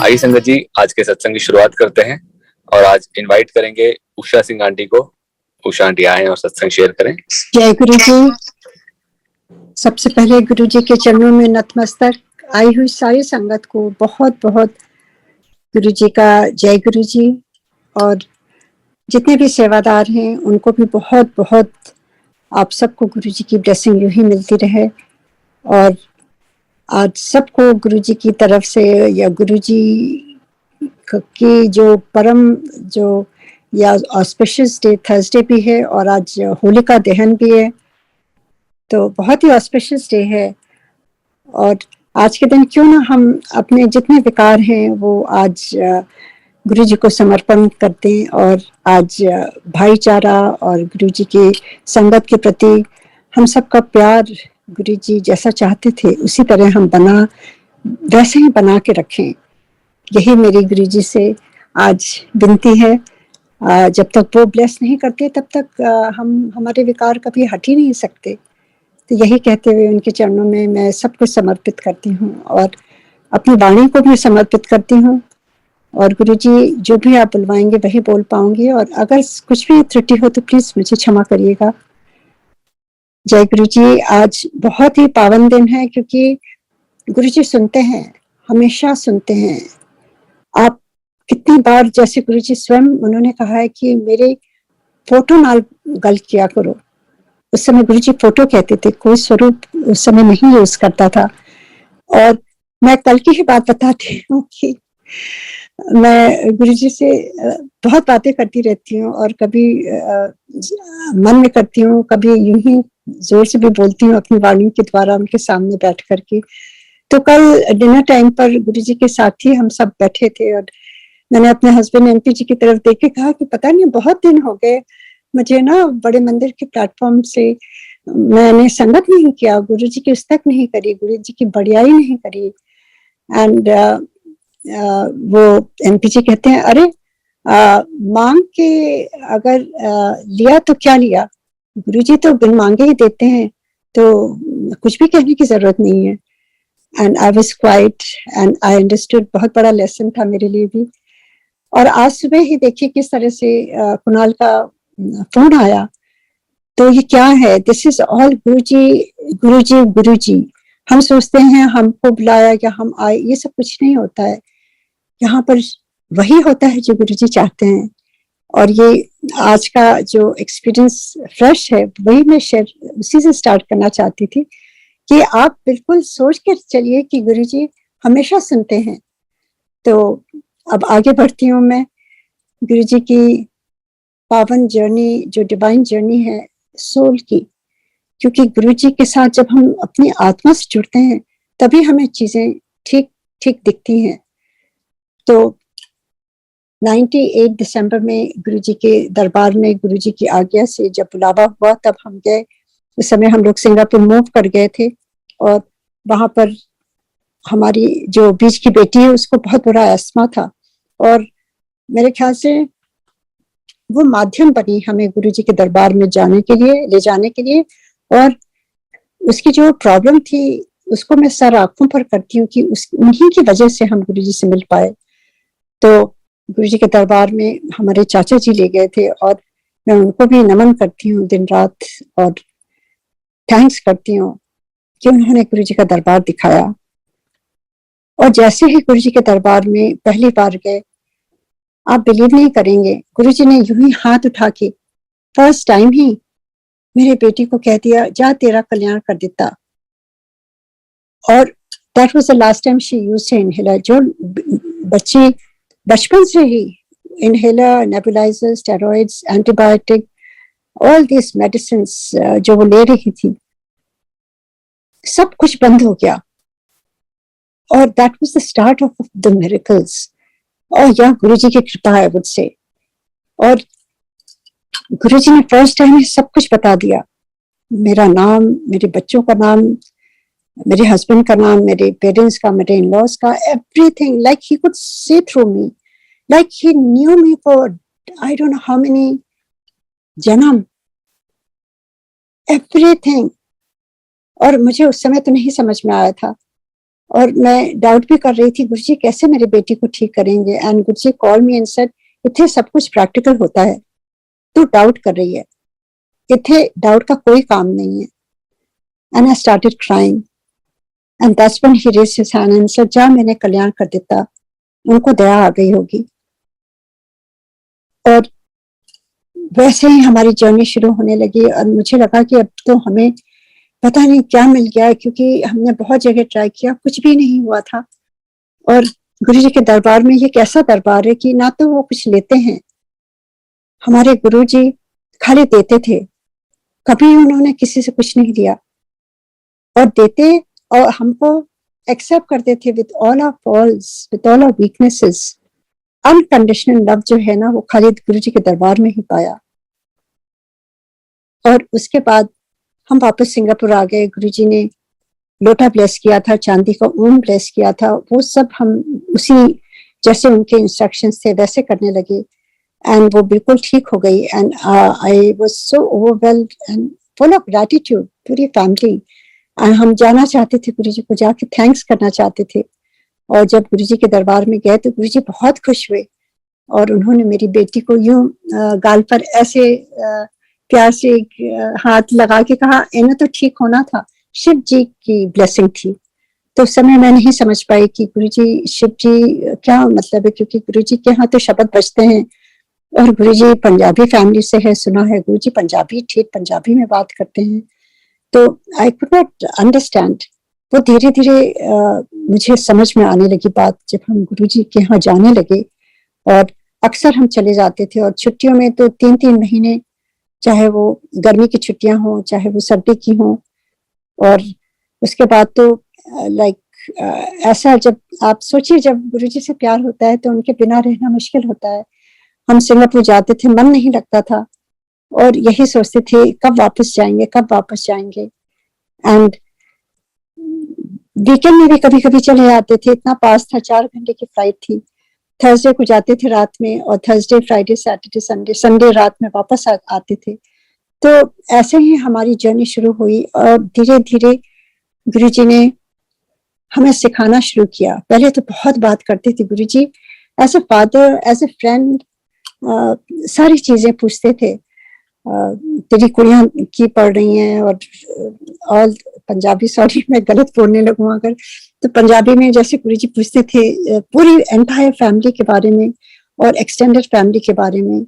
आइए संगत जी, आज के सत्संग की शुरुआत करते हैं और आज इनवाइट करेंगे उषा सिंह आंटी को। उषा आंटी आए और सत्संग शेयर करें। जय गुरु जी। सबसे पहले गुरु जी के चरणों में नतमस्तक। आई हुई सारी संगत को बहुत बहुत गुरु जी का जय गुरु जी, और जितने भी सेवादार हैं उनको भी बहुत बहुत आप सबको गुरु जी की ब्लेसिंग यूं ही मिलती रहे। और आज सबको गुरु जी की तरफ से या गुरु जी की जो परम जो या ऑस्पिशियस डे थर्सडे भी है और आज होलिका दहन भी है, तो बहुत ही ऑस्पिशियस डे है। और आज के दिन क्यों ना हम अपने जितने विकार हैं वो आज गुरु जी को समर्पण करते हैं, और आज भाईचारा और गुरु जी की संगत के प्रति हम सबका प्यार गुरु जी जैसा चाहते थे उसी तरह हम वैसे ही बना के रखें। यही मेरी गुरु जी से आज विनती है। जब तक वो ब्लेस नहीं करते तब तक हम हमारे विकार कभी हट ही नहीं सकते। तो यही कहते हुए उनके चरणों में मैं सब कुछ समर्पित करती हूँ और अपनी वाणी को भी समर्पित करती हूँ। और गुरुजी जो भी आप बुलवाएंगे वही बोल पाऊंगी, और अगर कुछ भी त्रुटि हो तो प्लीज मुझे क्षमा करिएगा। जय गुरुजी। आज बहुत ही पावन दिन है क्योंकि गुरुजी सुनते हैं, हमेशा सुनते हैं। आप कितनी बार, जैसे गुरुजी स्वयं उन्होंने कहा है कि मेरे फोटो नाल गल किया करो। उस समय गुरुजी फोटो कहते थे, कोई स्वरूप उस समय नहीं यूज करता था। और मैं कल की ही बात बताती हूँ कि मैं गुरुजी से बहुत बातें करती रहती हूँ और कभी मन में करती हूँ, कभी यूं ही जोर से भी बोलती हूँ अपनी वाणी के द्वारा उनके सामने बैठ करके। तो कल डिनर टाइम पर गुरुजी के साथ ही हम सब बैठे थे और मैंने अपने हस्बैंड एमपी जी की तरफ देख के कहा कि पता नहीं बहुत दिन हो गए मुझे ना बड़े मंदिर के प्लेटफॉर्म से मैंने संगत नहीं किया, गुरु जी की उस्तक नहीं करी, गुरु जी की बढ़ियाई नहीं करी। एंड वो एमपी जी कहते हैं, अरे मांग के अगर लिया तो क्या लिया, गुरु जी तो बिन मांगे ही देते हैं, तो कुछ भी कहने की जरूरत नहीं है। And I was quiet and I understood. बहुत बड़ा लेसन था मेरे लिए भी। और आज सुबह ही देखिए किस तरह से कुणाल का फोन आया। तो ये क्या है? दिस इज ऑल गुरुजी गुरुजी गुरुजी। हम सोचते हैं हमको बुलाया या हम आए, ये सब कुछ नहीं होता है। यहाँ पर वही होता है जो गुरुजी चाहते हैं। और ये आज का जो एक्सपीरियंस फ्रेश है वही मैं शेयर उसी से स्टार्ट करना चाहती थी कि आप बिल्कुल सोच कर चलिए कि गुरुजी हमेशा सुनते हैं। तो अब आगे बढ़ती हूँ मैं। गुरुजी की पावन जर्नी, जो डिवाइन जर्नी है सोल की, क्योंकि गुरु जी के साथ जब हम अपनी आत्मा से जुड़ते हैं तभी हमें चीजें ठीक ठीक दिखती हैं। तो 98 दिसंबर में गुरु जी के दरबार में गुरु जी की आज्ञा से जब बुलावा हुआ तब हम गए। उस समय हम लोग सिंगापुर मूव कर गए थे और वहां पर हमारी जो बीच की बेटी है उसको बहुत बुरा अस्थमा था, और मेरे ख्याल से वो माध्यम बनी हमें गुरु जी के दरबार में जाने के लिए, ले जाने के लिए। और उसकी जो प्रॉब्लम थी उसको मैं सर आंखों पर करती हूँ कि उन्हीं की वजह से हम गुरु जी से मिल पाए। तो गुरु जी के दरबार में हमारे चाचा जी ले गए थे और मैं उनको भी नमन करती हूँ दिन रात, और थैंक्स करती हूँ कि उन्होंने गुरु जी का दरबार दिखाया। और जैसे ही गुरु जी के दरबार में पहली बार गए, आप बिलीव नहीं करेंगे, गुरु जी ने यूं ही हाथ उठा के फर्स्ट टाइम ही मेरे बेटी को कह दिया, जा तेरा कल्याण कर देता। और that was the last time she used inhaler. जो बच्चे बचपन से ही inhaler, nebuliser, steroids, antibiotic, all this medicines जो वो ले रही थी, सब कुछ बंद हो गया। और that was the start of the miracles. और यह गुरु जी की कृपा है मुझसे। और गुरु जी ने फर्स्ट टाइम सब कुछ बता दिया, मेरा नाम, मेरे बच्चों का नाम, मेरे हस्बैंड का नाम, मेरे पेरेंट्स का, मेरे इन-लॉज का, everything, like he could see through me, like he new me for I don't know how many जन्म, एवरीथिंग। और मुझे उस समय तो नहीं समझ में आया था, और मैं डाउट भी कर रही थी गुरुजी कैसे मेरे बेटी को ठीक करेंगे, and Guruji call me and said इथे सब कुछ प्रैक्टिकल होता है, तू डाउट कर रही है, इथे डाउट का कोई काम नहीं है। And I started crying and that's when he raised his hand and said जा मैंने कल्याण कर देता, उनको दया आ गई होगी। और वैसे ही हमारी जर्नी शुरू होने लगी और मुझे लगा कि अब तो हमें पता नहीं क्या मिल गया, क्योंकि हमने बहुत जगह ट्राई किया, कुछ भी नहीं हुआ था। और गुरुजी के दरबार में ये कैसा दरबार है कि ना तो वो कुछ लेते हैं, हमारे गुरुजी खाली देते थे, कभी उन्होंने किसी से कुछ नहीं लिया, और देते और हमको एक्सेप्ट करते थे with all our faults, with all our weaknesses. Unconditional love जो है ना वो खाली गुरुजी के दरबार में ही पाया। और उसके बाद हम वापस सिंगापुर आ गए, गुरुजी ने लोटा ब्लेस किया था, चांदी का ऊन ब्लेस किया था, वो सब हम उसी जैसे उनके इंस्ट्रक्शंस थे वैसे करने लगे, एंड वो बिल्कुल ठीक हो गई। And I was so overwhelmed and full of gratitude, पूरी फैमिली। हम जाना चाहते थे गुरुजी को, जाके थैंक्स करना चाहते थे। और जब गुरुजी के दरबार में गए तो गुरुजी बहुत खुश हुए और उन्होंने मेरी बेटी को यूं गाल पर ऐसे प्यार से हाथ लगा के कहा इन्हें तो ठीक होना था, शिव जी की ब्लेसिंग थी। तो उस समय मैं नहीं समझ पाई कि गुरुजी शिव जी क्या मतलब है, क्योंकि गुरुजी के यहाँ तो शब्द बजते हैं और गुरुजी पंजाबी फैमिली से है, सुना है गुरुजी पंजाबी ठीक पंजाबी में बात करते हैं। तो आई कुड नॉट अंडरस्टैंड। वो धीरे धीरे मुझे समझ में आने लगी बात जब हम गुरुजी के यहाँ जाने लगे। और अक्सर हम चले जाते थे और छुट्टियों में तो 3-3 महीने, चाहे वो गर्मी की छुट्टियां हो चाहे वो सर्दी की हो। और उसके बाद तो लाइक ऐसा जब आप सोचिए जब गुरुजी से प्यार होता है तो उनके बिना रहना मुश्किल होता है। हम सिंगापुर जाते थे, मन नहीं लगता था और यही सोचते थे कब वापस जाएंगे कब वापस जाएंगे। एंड वीकेंड में भी कभी कभी चले जाते थे, इतना पास था, 4 घंटे की फ्लाइट थी। थर्सडे को जाते थे रात में और Thursday Friday Saturday Sunday, Sunday रात में वापस आते थे। तो ऐसे ही हमारी जर्नी शुरू हुई और धीरे धीरे गुरुजी ने हमें सिखाना शुरू किया। पहले तो बहुत बात करते थे Guruji, as a father as a friend सारी चीजें पूछते थे। तेरी कुड़ियां की पढ़ रही हैं और पंजाबी, सॉरी मैं गलत बोलने लगूं अगर, तो पंजाबी में जैसे गुरुजी पूछते थे पूरी एंटायर फैमिली के बारे में और एक्सटेंडेड फैमिली के बारे में।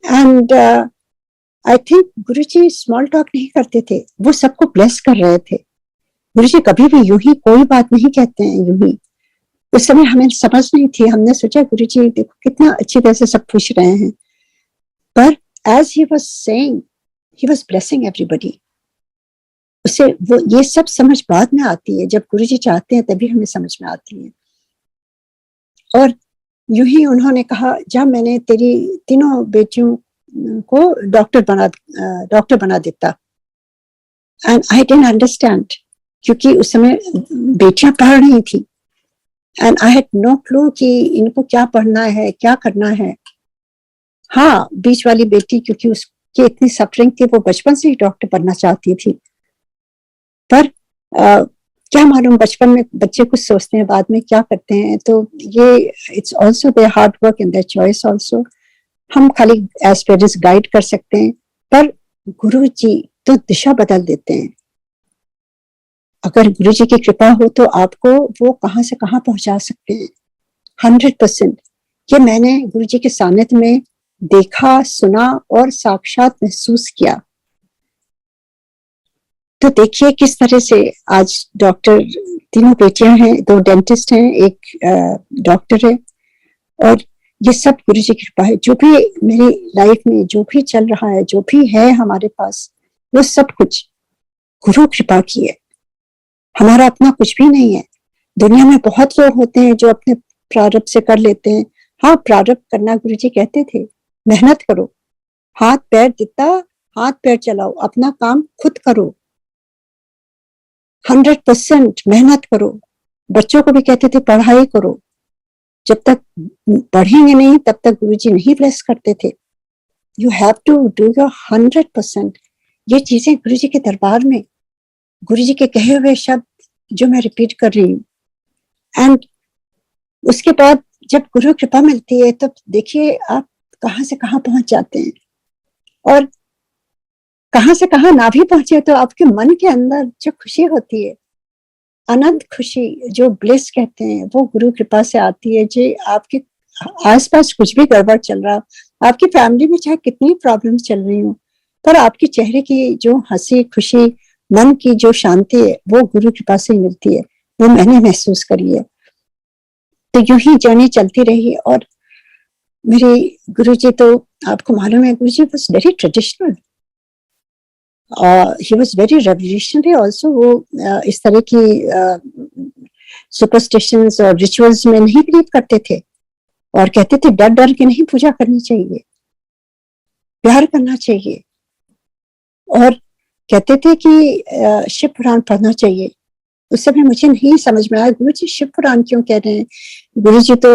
And I think Guruji small talk नहीं करते थे, वो सबको ब्लेस कर रहे थे। गुरुजी कभी भी यूं ही कोई बात नहीं कहते हैं यूं ही। उस समय हमें समझ नहीं थी, हमने सोचा गुरुजी देखो कितना अच्छी तरह से सब पूछ रहे हैं, पर as he was saying, he was blessing everybody. उसे वो ये सब समझ बाद में आती है, जब गुरुजी चाहते हैं तभी हमें समझ में आती है। और यूं ही उन्होंने कहा जब मैंने तेरी तीनों बेटियों को डॉक्टर बना देता। एंड आई डिडंट अंडरस्टैंड, क्योंकि उस समय बेटियां पढ़ रही थी and I had no clue कि इनको क्या पढ़ना है क्या करना है। हाँ, बीच वाली बेटी क्योंकि उसकी इतनी सफरिंग थी, वो बचपन से ही डॉक्टर बनना चाहती थी, पर क्या मालूम बचपन में बच्चे कुछ सोचते हैं बाद में क्या करते हैं। तो ये it's also there hard work and their choice also. हम खाली एज पेरेंट्स गाइड कर सकते हैं, पर गुरुजी तो दिशा बदल देते हैं। अगर गुरुजी की कृपा हो तो आपको वो कहां से कहां पहुंचा सकते हैं 100%। ये मैंने गुरुजी के सानिध्य में देखा, सुना और साक्षात महसूस किया। तो देखिए किस तरह से आज डॉक्टर, तीनों बेटियां हैं, 2 डेंटिस्ट हैं, एक डॉक्टर है, और ये सब गुरुजी की कृपा है। जो भी मेरी लाइफ में जो भी चल रहा है, जो भी है हमारे पास, वो सब कुछ गुरु कृपा की है। हमारा अपना कुछ भी नहीं है। दुनिया में बहुत लोग होते हैं जो अपने प्रारब्ध से कर लेते हैं। हाँ, प्रारब्ध करना गुरुजी कहते थे, मेहनत करो, हाथ पैर दिता, हाथ पैर चलाओ, अपना काम खुद करो, 100% मेहनत करो। बच्चों को भी कहते थे पढ़ाई करो, जब तक पढ़ेंगे नहीं तब तक गुरुजी नहीं ब्लेस करते थे। You have to do your 100%। ये चीजें गुरुजी के दरबार में, गुरुजी के कहे हुए शब्द जो मैं रिपीट कर रही हूँ, एंड उसके बाद जब गुरु कृपा मिलती है तब देखिए आप कहाँ से कहाँ पहुंच जाते हैं, और कहाँ से कहाँ ना भी पहुंचे तो आपके मन के अंदर जो खुशी होती है, अनंत खुशी, जो ब्लिस कहते हैं, वो गुरु कृपा से आती है। जो आपके आसपास कुछ भी गड़बड़ चल रहा, आपकी फैमिली में चाहे कितनी प्रॉब्लम्स चल रही हो, पर आपके चेहरे की जो हंसी खुशी, मन की जो शांति है, वो गुरु कृपा से मिलती है। वो मैंने महसूस करी है। तो यूं ही जर्नी चलती रही। और मेरे गुरुजी तो आपको मालूम है, Guruji was very traditional, he was very revolutionary also. वो इस तरह की सुपरस्टिशंस और रिचुअल्स में नहीं बिलीव करते थे, और कहते थे डर डर के नहीं पूजा करनी चाहिए, प्यार करना चाहिए। और कहते थे कि शिव पुराण पढ़ना चाहिए। उस समय मुझे नहीं समझ में आया, गुरुजी शिव पुराण क्यों कह रहे हैं, गुरुजी तो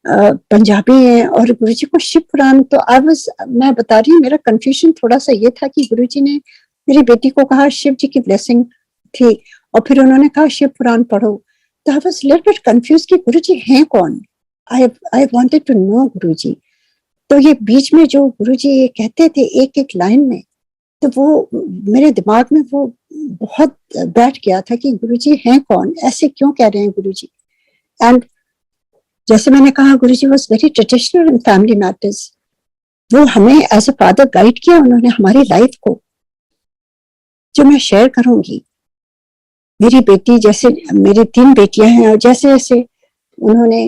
पंजाबी हैं और गुरुजी को शिव पुराण। तो मैं बता रही हूँ, मेरा कंफ्यूजन थोड़ा सा ये था कि गुरुजी ने मेरी बेटी को कहा शिव जी की ब्लेसिंग थी, और फिर उन्होंने कहा शिव पुराण पढ़ो। तो आई वाज लिटिल बिट कंफ्यूज कि गुरुजी हैं कौन। आई वांटेड टू नो गुरुजी। तो ये बीच में जो गुरुजी ये कहते थे एक एक लाइन में, तो वो मेरे दिमाग में वो बहुत बैठ गया था कि गुरुजी हैं कौन, ऐसे क्यों कह रहे हैं गुरुजी। एंड जैसे मैंने कहा, Guruji was very traditional in family matters. वो हमें एज अ फादर गाइड किया उन्होंने हमारी लाइफ को, जो मैं शेयर करूंगी। मेरी बेटी, जैसे मेरी 3 बेटियां हैं, और जैसे जैसे उन्होंने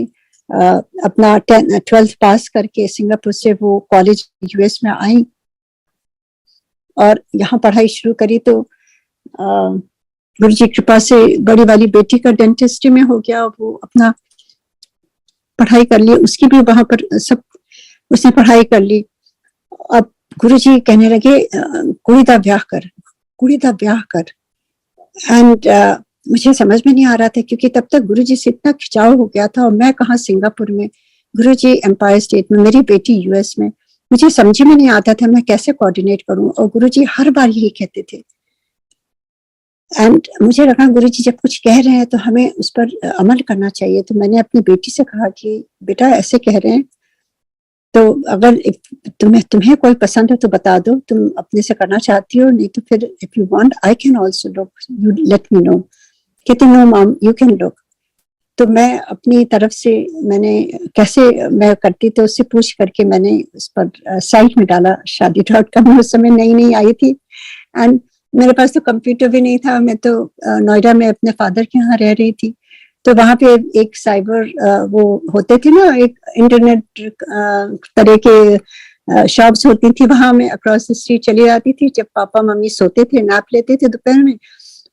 अपना 12th पास करके सिंगापुर से वो कॉलेज यूएस में आई और यहाँ पढ़ाई शुरू करी, तो गुरुजी कृपा से बड़ी वाली बेटी का डेंटिस्ट्री में हो गया, वो अपना पढ़ाई कर ली, उसकी भी वहां पर सब उसने पढ़ाई कर ली। अब गुरुजी कहने लगे कुड़ी दा ब्याह कर, कुड़ी दा ब्याह कर। एंड मुझे समझ में नहीं आ रहा था, क्योंकि तब तक गुरुजी से इतना खिंचाव हो गया था, और मैं कहाँ सिंगापुर में, गुरुजी एम्पायर स्टेट में, मेरी बेटी यूएस में। मुझे समझ में नहीं आता था मैं कैसे कोऑर्डिनेट करूं, और गुरुजी हर बार यही कहते थे। एंड मुझे लगा गुरुजी जब कुछ कह रहे हैं तो हमें उस पर अमल करना चाहिए। तो मैंने अपनी बेटी से कहा कि बेटा ऐसे कह रहे हैं, तो अगर तुम्हें कोई पसंद है तो बता दो, तुम अपने से करना चाहती हो, नहीं तो फिर if you want I can also look, you let me know. कहते no mom you can look. तो मैं अपनी तरफ से मैंने कैसे मैं करती, तो उससे पूछ करके मैंने उस पर साइट में डाला shaadi.com। उस समय नई नई आई थी, एंड मेरे पास तो कंप्यूटर भी नहीं था। मैं तो नोएडा में अपने फादर के यहाँ रह रही थी, तो वहां पे एक साइबर वो होते थे ना, एक इंटरनेट तरह के शॉप्स होती थी, वहां मैं अक्रॉस द स्ट्रीट चली जाती थी जब पापा मम्मी सोते थे, नाप लेते थे दोपहर में।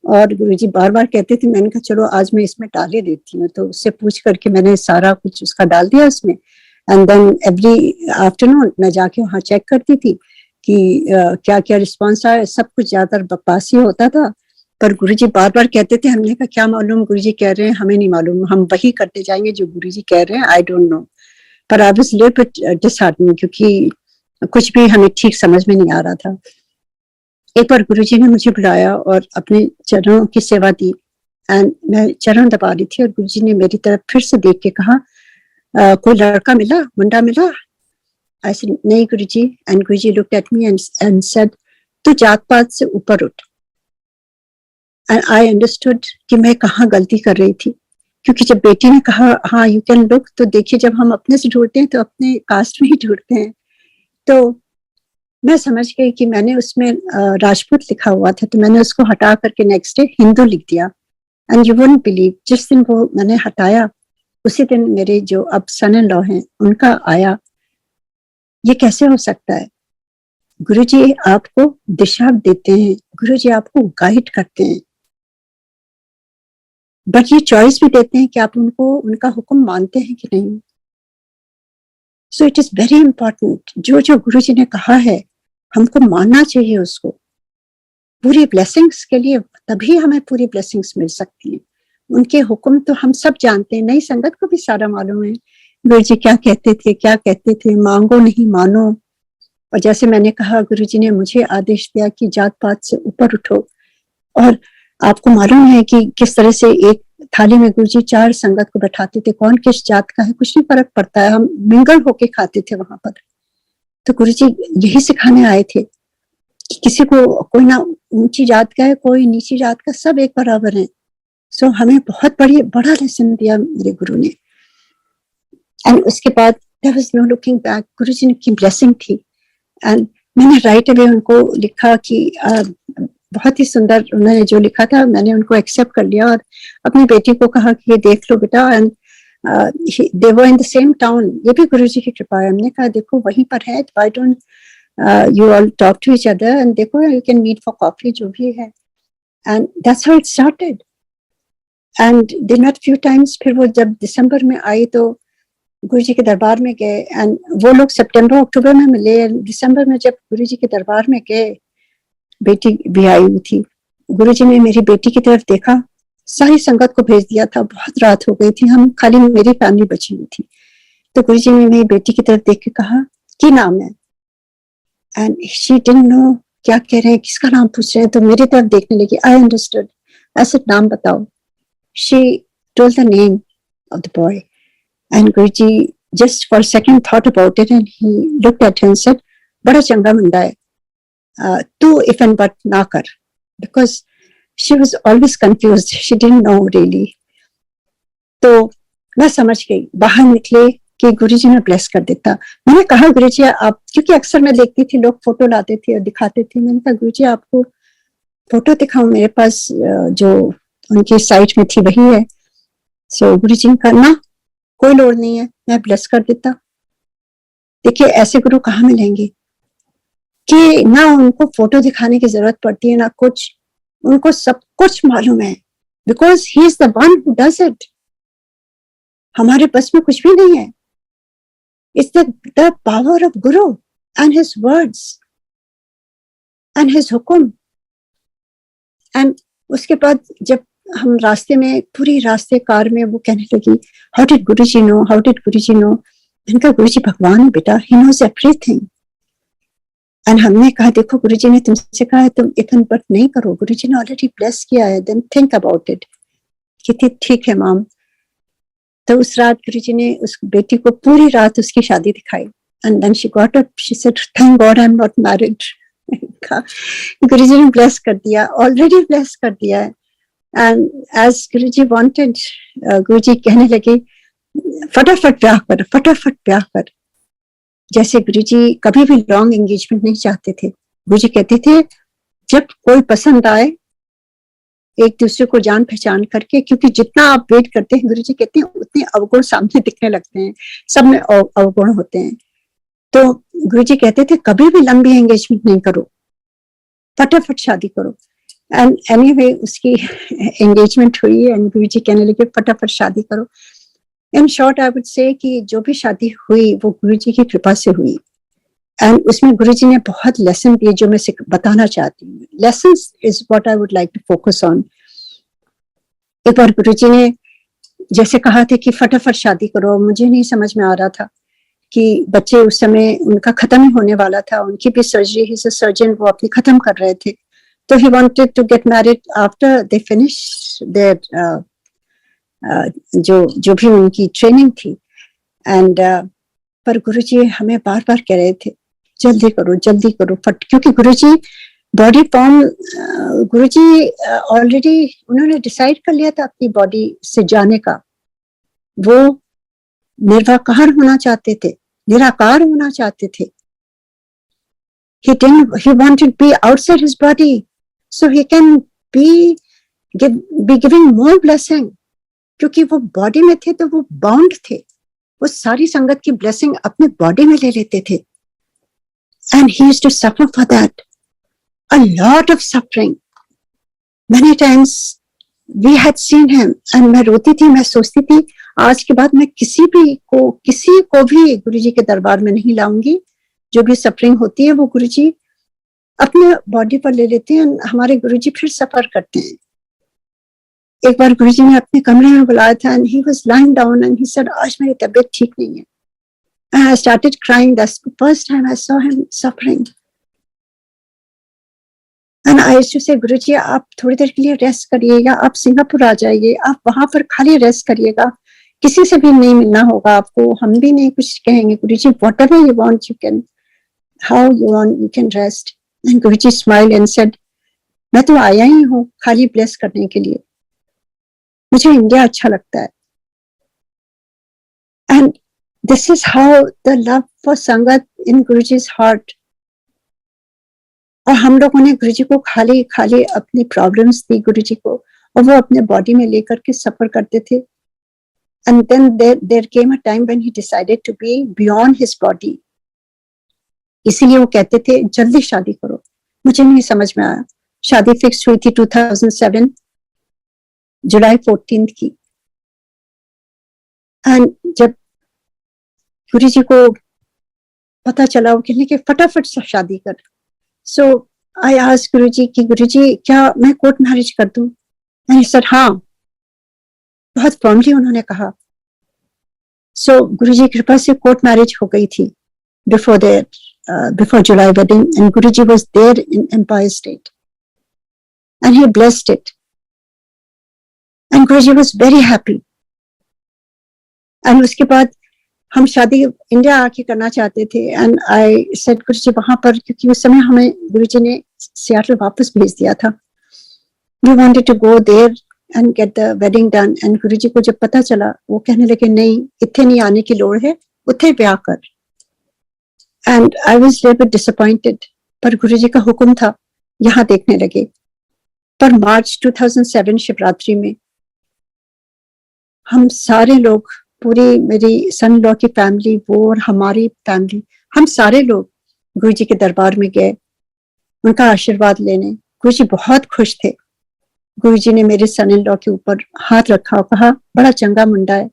और गुरुजी बार बार कहते थे, मैंने कहा चलो आज मैं इसमें डाल ही देती हूँ। तो उससे पूछ करके मैंने सारा कुछ उसका डाल दिया उसमें, एंड देन एवरी आफ्टरनून मैं जाके वहाँ चेक करती थी कि क्या क्या रिस्पॉन्स आया। सब कुछ ज्यादातर बकवास ही होता था, पर गुरुजी बार बार कहते थे। हमने कहा क्या मालूम, गुरुजी कह रहे हैं, हमें नहीं मालूम, हम वही करते जाएंगे जो गुरुजी कह रहे हैं, आई डोंट नो। पर I was little bit disheartening, क्योंकि कुछ भी हमें ठीक समझ में नहीं आ रहा था। एक बार गुरुजी ने मुझे बुलाया और अपने चरणों की सेवा दी, एंड मैं चरण दबा रही थी, और गुरुजी ने मेरी तरफ फिर से देख के कहा कोई लड़का मिला, मुंडा मिला। I said, नहीं Guruji. And Guruji looked at me and said, तू जात पात से ऊपर उठ। एंड आई अंडरस्टूड कि मैं कहाँ गलती कर रही थी, क्योंकि जब बेटी ने कहा हाँ यू कैन लुक, तो देखिए जब हम अपने से ढूंढते हैं तो अपने कास्ट में ही ढूंढते हैं। तो मैं समझ गई कि मैंने उसमें राजपूत लिखा हुआ था, तो मैंने उसको हटा करके नेक्स्ट डे हिंदू लिख दिया। एंड यू वोंट बिलीव, जिस दिन वो मैंने हटाया उसी दिन मेरे जो अब सन इन लॉ हैं उनका आया। ये कैसे हो सकता है? गुरुजी आपको दिशा देते हैं, गुरुजी आपको गाइड करते हैं, बट ये चॉइस भी देते हैं कि आप उनको उनका हुक्म मानते हैं कि नहीं। So it is very important, जो जो गुरुजी ने कहा है हमको मानना चाहिए उसको। पूरी ब्लेसिंग्स के लिए तभी हमें पूरी ब्लेसिंग्स मिल सकती हैं। उनके हुक्म तो हम सब जानते हैं, नई संगत को भी सारा मालूम है गुरुजी क्या कहते थे, क्या कहते थे, मांगो नहीं मानो। और जैसे मैंने कहा, गुरुजी ने मुझे आदेश दिया कि जात पात से ऊपर उठो। और आपको मालूम है कि किस तरह से एक थाली में गुरुजी 4 संगत को बैठाते थे, कौन किस जात का है कुछ नहीं फर्क पड़ता है, हम मिंगल होके खाते थे वहां पर। तो गुरुजी यही सिखाने आए थे कि किसी को, कोई ना ऊंची जात का है, कोई नीची जात का, सब एक बराबर है। सो हमें बहुत बड़ा लेसन दिया मेरे गुरु ने। एंड उसके बाद there was no looking back, Guruji की ब्लेसिंग थी। एंड मैंने राइट अवे उनको लिखा कि बहुत ही सुंदर उन्होंने जो लिखा था, मैंने उनको एक्सेप्ट कर लिया और अपनी बेटी को कहा कि ये देख लो बेटा। And they were in the same town, ये भी गुरुजी की कृपा है। हमने कहा देखो वहीं पर है, why don't you all talk to each other and देखो you can meet for coffee, जो भी है। and that's how it started। and they met few times। फिर वो जब दिसंबर में आई तो गुरुजी के दरबार में गए, एंड वो लोग सितंबर अक्टूबर में मिले। दिसंबर में जब गुरुजी के दरबार में गए, बेटी भी आई हुई थी, गुरुजी ने मेरी बेटी की तरफ देखा, सारी संगत को भेज दिया था, बहुत रात हो गई थी, हम खाली मेरी फैमिली बची हुई थी। तो गुरुजी ने मेरी बेटी की तरफ देख के कहा क्या नाम है, एंड शी डिडंट नो क्या कह रहे हैं, किसका नाम पूछ रहे हैं। तो मेरी तरफ देखने लगी। I understood. ऐसे नाम बताओ। She told the name of the boy, and Guruji just for second thought about it and he looked at her and said, बड़ा चंगा मुंडा है, तू इफ एंड बट ना कर, because she was always confused, she didn't know really. तो मैं समझ गई, बाहर निकले कि गुरुजी ने ब्लेस कर देता। मैंने कहा गुरुजी आप, क्योंकि अक्सर मैं देखती थी लोग फोटो लाते थे और दिखाते थे, मैंने कहा गुरुजी आपको फोटो दिखाऊं, मेरे पास जो उनकी साइट में थी वही है। सो गुरुजी ने कहा ना, कोई लोड़ नहीं है, मैं ब्लेस कर देता। देखिए ऐसे गुरु कहाँ मिलेंगे कि ना उनको फोटो दिखाने की जरूरत पड़ती है ना कुछ, उनको सब कुछ मालूम है, because he is the one who does it. हमारे बस में कुछ भी नहीं है। It's the power of Guru and his words and his हुक्म। And उसके बाद जब हम रास्ते में, पूरी रास्ते कार में वो कहने लगी, how did Guruji know, how did Guruji know? मैंने कहा गुरुजी भगवान है बेटा, he knows everything। and हमने कहा देखो गुरुजी ने तुमसे कहा है तुम इतन बट नहीं करो, गुरुजी ने ऑलरेडी ब्लेस किया है, then think about it। कहती ठीक है माम। तो उस रात गुरुजी ने उस बेटी को पूरी रात उसकी शादी दिखाई। And then she got up, she said thank God I am not married. Guruji ने ब्लेस कर दिया, ऑलरेडी ब्लेस कर दिया है। And as Guruji wanted, Guruji कहने लगे फटाफट ब्याह कर, फटाफट ब्याह कर। जैसे गुरुजी कभी भी लॉन्ग एंगेजमेंट नहीं चाहते थे। गुरुजी कहते थे जब कोई पसंद आए एक दूसरे को जान पहचान करके, क्योंकि जितना आप वेट करते हैं गुरुजी कहते हैं उतने अवगुण सामने दिखने लगते हैं, सब में अवगुण होते हैं। तो गुरुजी कहते थे कभी भी लंबी एंगेजमेंट नहीं करो, फटाफट शादी करो। एंड एनीवे उसकी एंगेजमेंट हुई एंड गुरुजी कहने लगे फटाफट शादी करो। In short I would say कि जो भी शादी हुई वो गुरुजी की कृपा से हुई। एंड उसमें गुरुजी ने बहुत लेसन दिए जो मैं बताना चाहती हूँ। Lessons is what I would like to focus on. एक बार गुरुजी ने जैसे कहा था कि फटाफट शादी करो, मुझे नहीं समझ में आ रहा था कि बच्चे उस समय उनका खत्म ही होने वाला था, उनकी भी surgery, he is a surgeon, वो अपनी खत्म कर रहे थे। तो he wanted to get married after they finish their जो भी उनकी ट्रेनिंग थी। एंड पर गुरुजी हमें बार बार कह रहे थे जल्दी करो जल्दी करो, क्योंकि गुरुजी बॉडी फॉर्म, गुरुजी ऑलरेडी उन्होंने डिसाइड कर लिया था अपनी बॉडी से जाने का। वो निर्वाकार होना चाहते थे, निराकार होना चाहते थे। he wanted to be outside his body so he can be giving more blessing। क्योंकि वो बॉडी में थे तो वो बाउंड थे, वो सारी संगत की ब्लेसिंग अपने बॉडी में ले लेते थे। And he used to suffer for that, a lot of suffering। Many times we had seen him and मैं रोती थी, मैं सोचती थी आज के बाद मैं किसी को भी गुरुजी के दरबार में नहीं लाऊंगी। जो भी सफरिंग होती है वो गुरुजी अपने बॉडी पर ले लेते हैं, हमारे गुरुजी फिर सफर करते हैं। एक बार गुरुजी ने अपने कमरे में बुलाया था and he was lying down and he said आज मेरी तबीयत ठीक नहीं है। And I started crying। That's the first time I saw him suffering। And I used to say Guruji आप थोड़ी देर के लिए रेस्ट करिएगा, आप सिंगापुर आ जाइए, आप वहां पर खाली रेस्ट करिएगा, किसी से भी नहीं मिलना होगा आपको, हम भी नहीं कुछ कहेंगे, Guruji whatever you want you can, how you want you can rest. And Guruji smile and said मैं तो आया ही हूँ खाली ब्लेस करने के लिए, मुझे इंडिया अच्छा लगता है। And this is how the love for संगत इन गुरुजी's हार्ट। और हम लोगों ने गुरुजी को खाली खाली अपनी प्रॉब्लम्स दी गुरुजी को, और वो अपने बॉडी में लेकर के सफर करते थे। And then there came a time when he decided to be beyond his body. इसीलिए वो कहते थे जल्दी शादी करो। मुझे नहीं समझ में आया, शादी फिक्स हुई थी 2007 जुलाई 14 की। एंड जब गुरुजी को पता चला, वो कहने के फटाफट से शादी कर। सो आई आस्क्ड गुरुजी कि गुरुजी क्या मैं कोर्ट मैरिज कर दूं? एंड ही सेड हाँ, बहुत फर्मली उन्होंने कहा। सो गुरुजी की कृपा से कोर्ट मैरिज हो गई थी before July wedding, and Guruji was there in Empire State and he blessed it, and Guruji was very happy. And उसके बाद हम शादी इंडिया आके करना चाहते थे, एंड आई सेड गुरुजी वहां पर, क्योंकि उस समय हमें गुरुजी ने सियाटल वापस भेज दिया था, we wanted to go there and get the wedding done. And Guruji को जब पता चला, वो कहने लगे नहीं इत्थे नहीं आने की लोड़ है, उत्थे ब्याह कर। And I was little bit disappointed, पर गुरुजी का हुक्म था, यहाँ देखने लगे। पर मार्च 2007 शिवरात्रि में हम सारे लोग, पूरी मेरी सन लॉ की फैमिली, वो और हमारी फैमिली, हम सारे लोग गुरुजी के दरबार में गए उनका आशीर्वाद लेने। गुरुजी बहुत खुश थे। गुरुजी ने मेरे सन इन लॉ के ऊपर हाथ रखा और कहा बड़ा चंगा मुंडा है।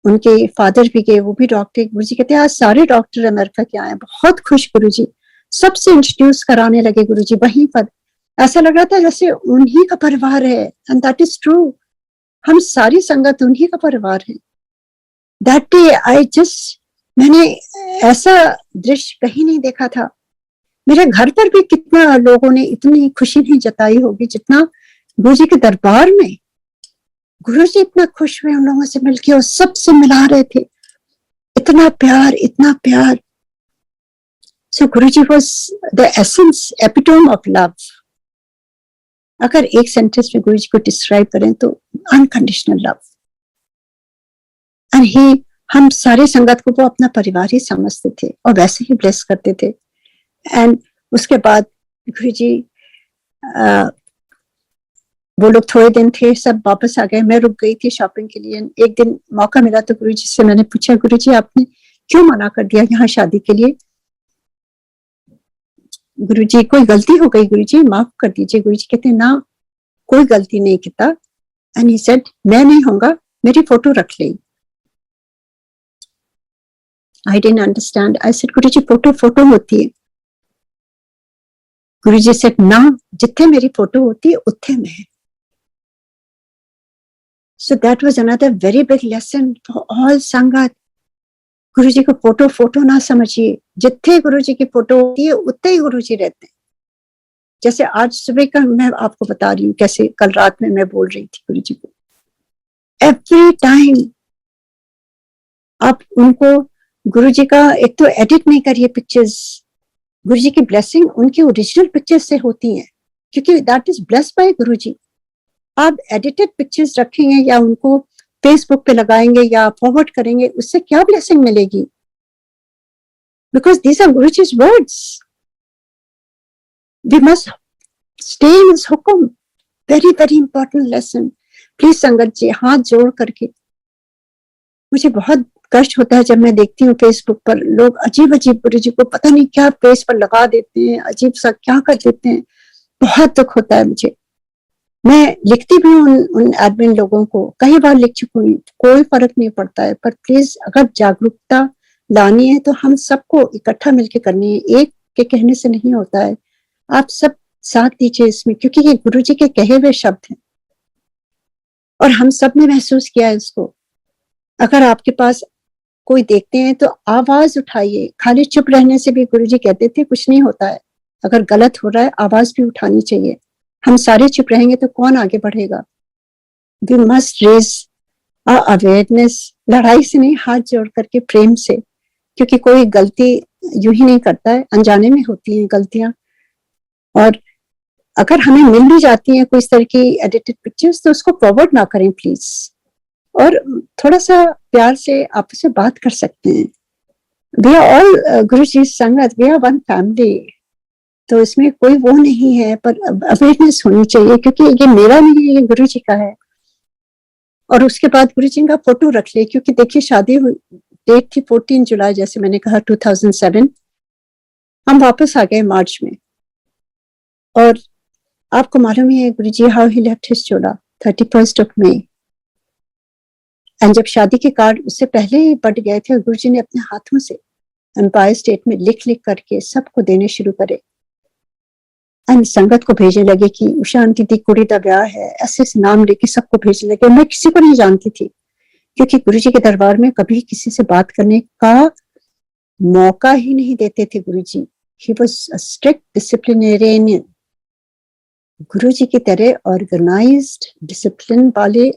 उनके फादर भी गए, वो भी डॉक्टर। गुरुजी कहते हैं आज सारे डॉक्टर अमेरिका के आए, बहुत खुश गुरुजी। सबसे इंट्रोड्यूस कराने लगे गुरुजी वहीं पर। ऐसा लग रहा था जैसे उन्हीं का परिवार है, एंड दैट इज ट्रू। हम सारी संगत उन्हीं का परिवार है। दैट डे आई जस्ट, मैंने ऐसा दृश्य कहीं नहीं देखा था। मेरे घर पर भी कितना लोगों ने इतनी खुशी नहीं जताई होगी जितना गुरुजी के दरबार में। गुरुजी इतना खुश हुए उन लोगों से मिलके और सबसे मिला रहे थे। इतना प्यार, इतना प्यार। So Guruji was the essence, epitome of love. अगर एक सेंटेंस में गुरुजी को डिस्क्राइब करें तो अनकंडीशनल लव। एंड ही, हम सारे संगत को वो अपना परिवार ही समझते थे और वैसे ही ब्लेस करते थे। एंड उसके बाद गुरुजी, वो लोग थोड़े दिन थे, सब वापस आ गए। मैं रुक गई थी शॉपिंग के लिए। एक दिन मौका मिला तो गुरुजी से मैंने पूछा, गुरुजी आपने क्यों मना कर दिया यहाँ शादी के लिए? गुरुजी कोई गलती हो गई गुरुजी, माफ कर दीजिए। गुरुजी कहते ना कोई गलती नहीं किया। एंड ही सेड मैं नहीं होऊंगा, मेरी फोटो रख ले। आई didn't understand. I said Guruji photo photo होती है। गुरुजी सेड ना, जिथे मेरी फोटो होती है उत्थे मैं। So that was another very big lesson for all संगत। गुरुजी को फोटो फोटो ना समझिए, जिथे गुरुजी की फोटो होती है उत्ते ही गुरुजी रहते हैं। जैसे आज सुबह का मैं आपको बता रही हूँ, कैसे कल रात में मैं बोल रही थी गुरुजी को, एवरी टाइम आप उनको, गुरुजी का एक तो एडिट नहीं करिए पिक्चर्स। गुरुजी की ब्लेसिंग उनकी ओरिजिनल पिक्चर्स से होती है, क्योंकि दैट इज ब्लेस्ड बाय गुरुजी। आप एडिटेड पिक्चर्स रखेंगे या उनको फेसबुक पे लगाएंगे या फॉरवर्ड करेंगे, उससे क्या ब्लेसिंग मिलेगी? Because these are Guruji's words. We must stay in his हुक्म। Very very important lesson. Please संगत जी हाथ जोड़ करके, मुझे बहुत कष्ट होता है जब मैं देखती हूँ फेसबुक पर लोग अजीब अजीब गुरुजी को पता नहीं क्या फेस पर लगा देते हैं, अजीब सा क्या कर देते हैं। बहुत दुख होता है मुझे। मैं लिखती भी हूँ उन एडमिन लोगों को, कई बार लिख चुकी हूँ, कोई फर्क नहीं पड़ता है। पर प्लीज अगर जागरूकता लानी है तो हम सबको इकट्ठा मिलकर करनी है, एक के कहने से नहीं होता है। आप सब साथ दीजिए इसमें, क्योंकि ये गुरुजी के कहे हुए शब्द हैं और हम सब ने महसूस किया है इसको। अगर आपके पास कोई देखते हैं तो आवाज उठाइए। खाली चुप रहने से भी गुरुजी कहते थे कुछ नहीं होता है, अगर गलत हो रहा है आवाज भी उठानी चाहिए। हम सारे चुप रहेंगे तो कौन आगे बढ़ेगा? वी मस्ट रेज अवेयरनेस, लड़ाई से नहीं, हाथ जोड़ करके प्रेम से, क्योंकि कोई गलती यूं ही नहीं करता है, अनजाने में होती हैं गलतियां। और अगर हमें मिल भी जाती हैं कोई इस तरह की एडिटेड पिक्चर्स तो उसको फॉरवर्ड ना करें प्लीज, और थोड़ा सा प्यार से आपस में बात कर सकते हैं। वी आर ऑल गुरु जी संगत, वी आर वन फैमिली, तो इसमें कोई वो नहीं है, पर अवेयरनेस होनी चाहिए, क्योंकि ये मेरा नहीं है, ये गुरु जी का है। और उसके बाद गुरु जी का फोटो रख ले, क्योंकि देखिए शादी डेट थी 14 जुलाई, जैसे मैंने कहा 2007। हम वापस आ गए मार्च में, और आपको मालूम ही है Guru ji how he left his चोला 31st of May। एंड जब शादी के कार्ड उससे पहले ही बढ़ गए थे, गुरु जी ने अपने हाथों से एम्पायर स्टेट में लिख लिख करके सबको देने शुरू करे। एंड संगत को भेजने लगे कि उषा आंटी दी कुड़ी दा ब्याह है, ऐसे ऐसे नाम लेके सबको भेजने लगे। मैं किसी को नहीं जानती थी, क्योंकि गुरु जी के दरबार में कभी किसी से बात करने का मौका ही नहीं देते थे Guru ji. He was a strict disciplinarian. Guru ji की तरह ऑर्गेनाइज्ड डिसिप्लिन वाले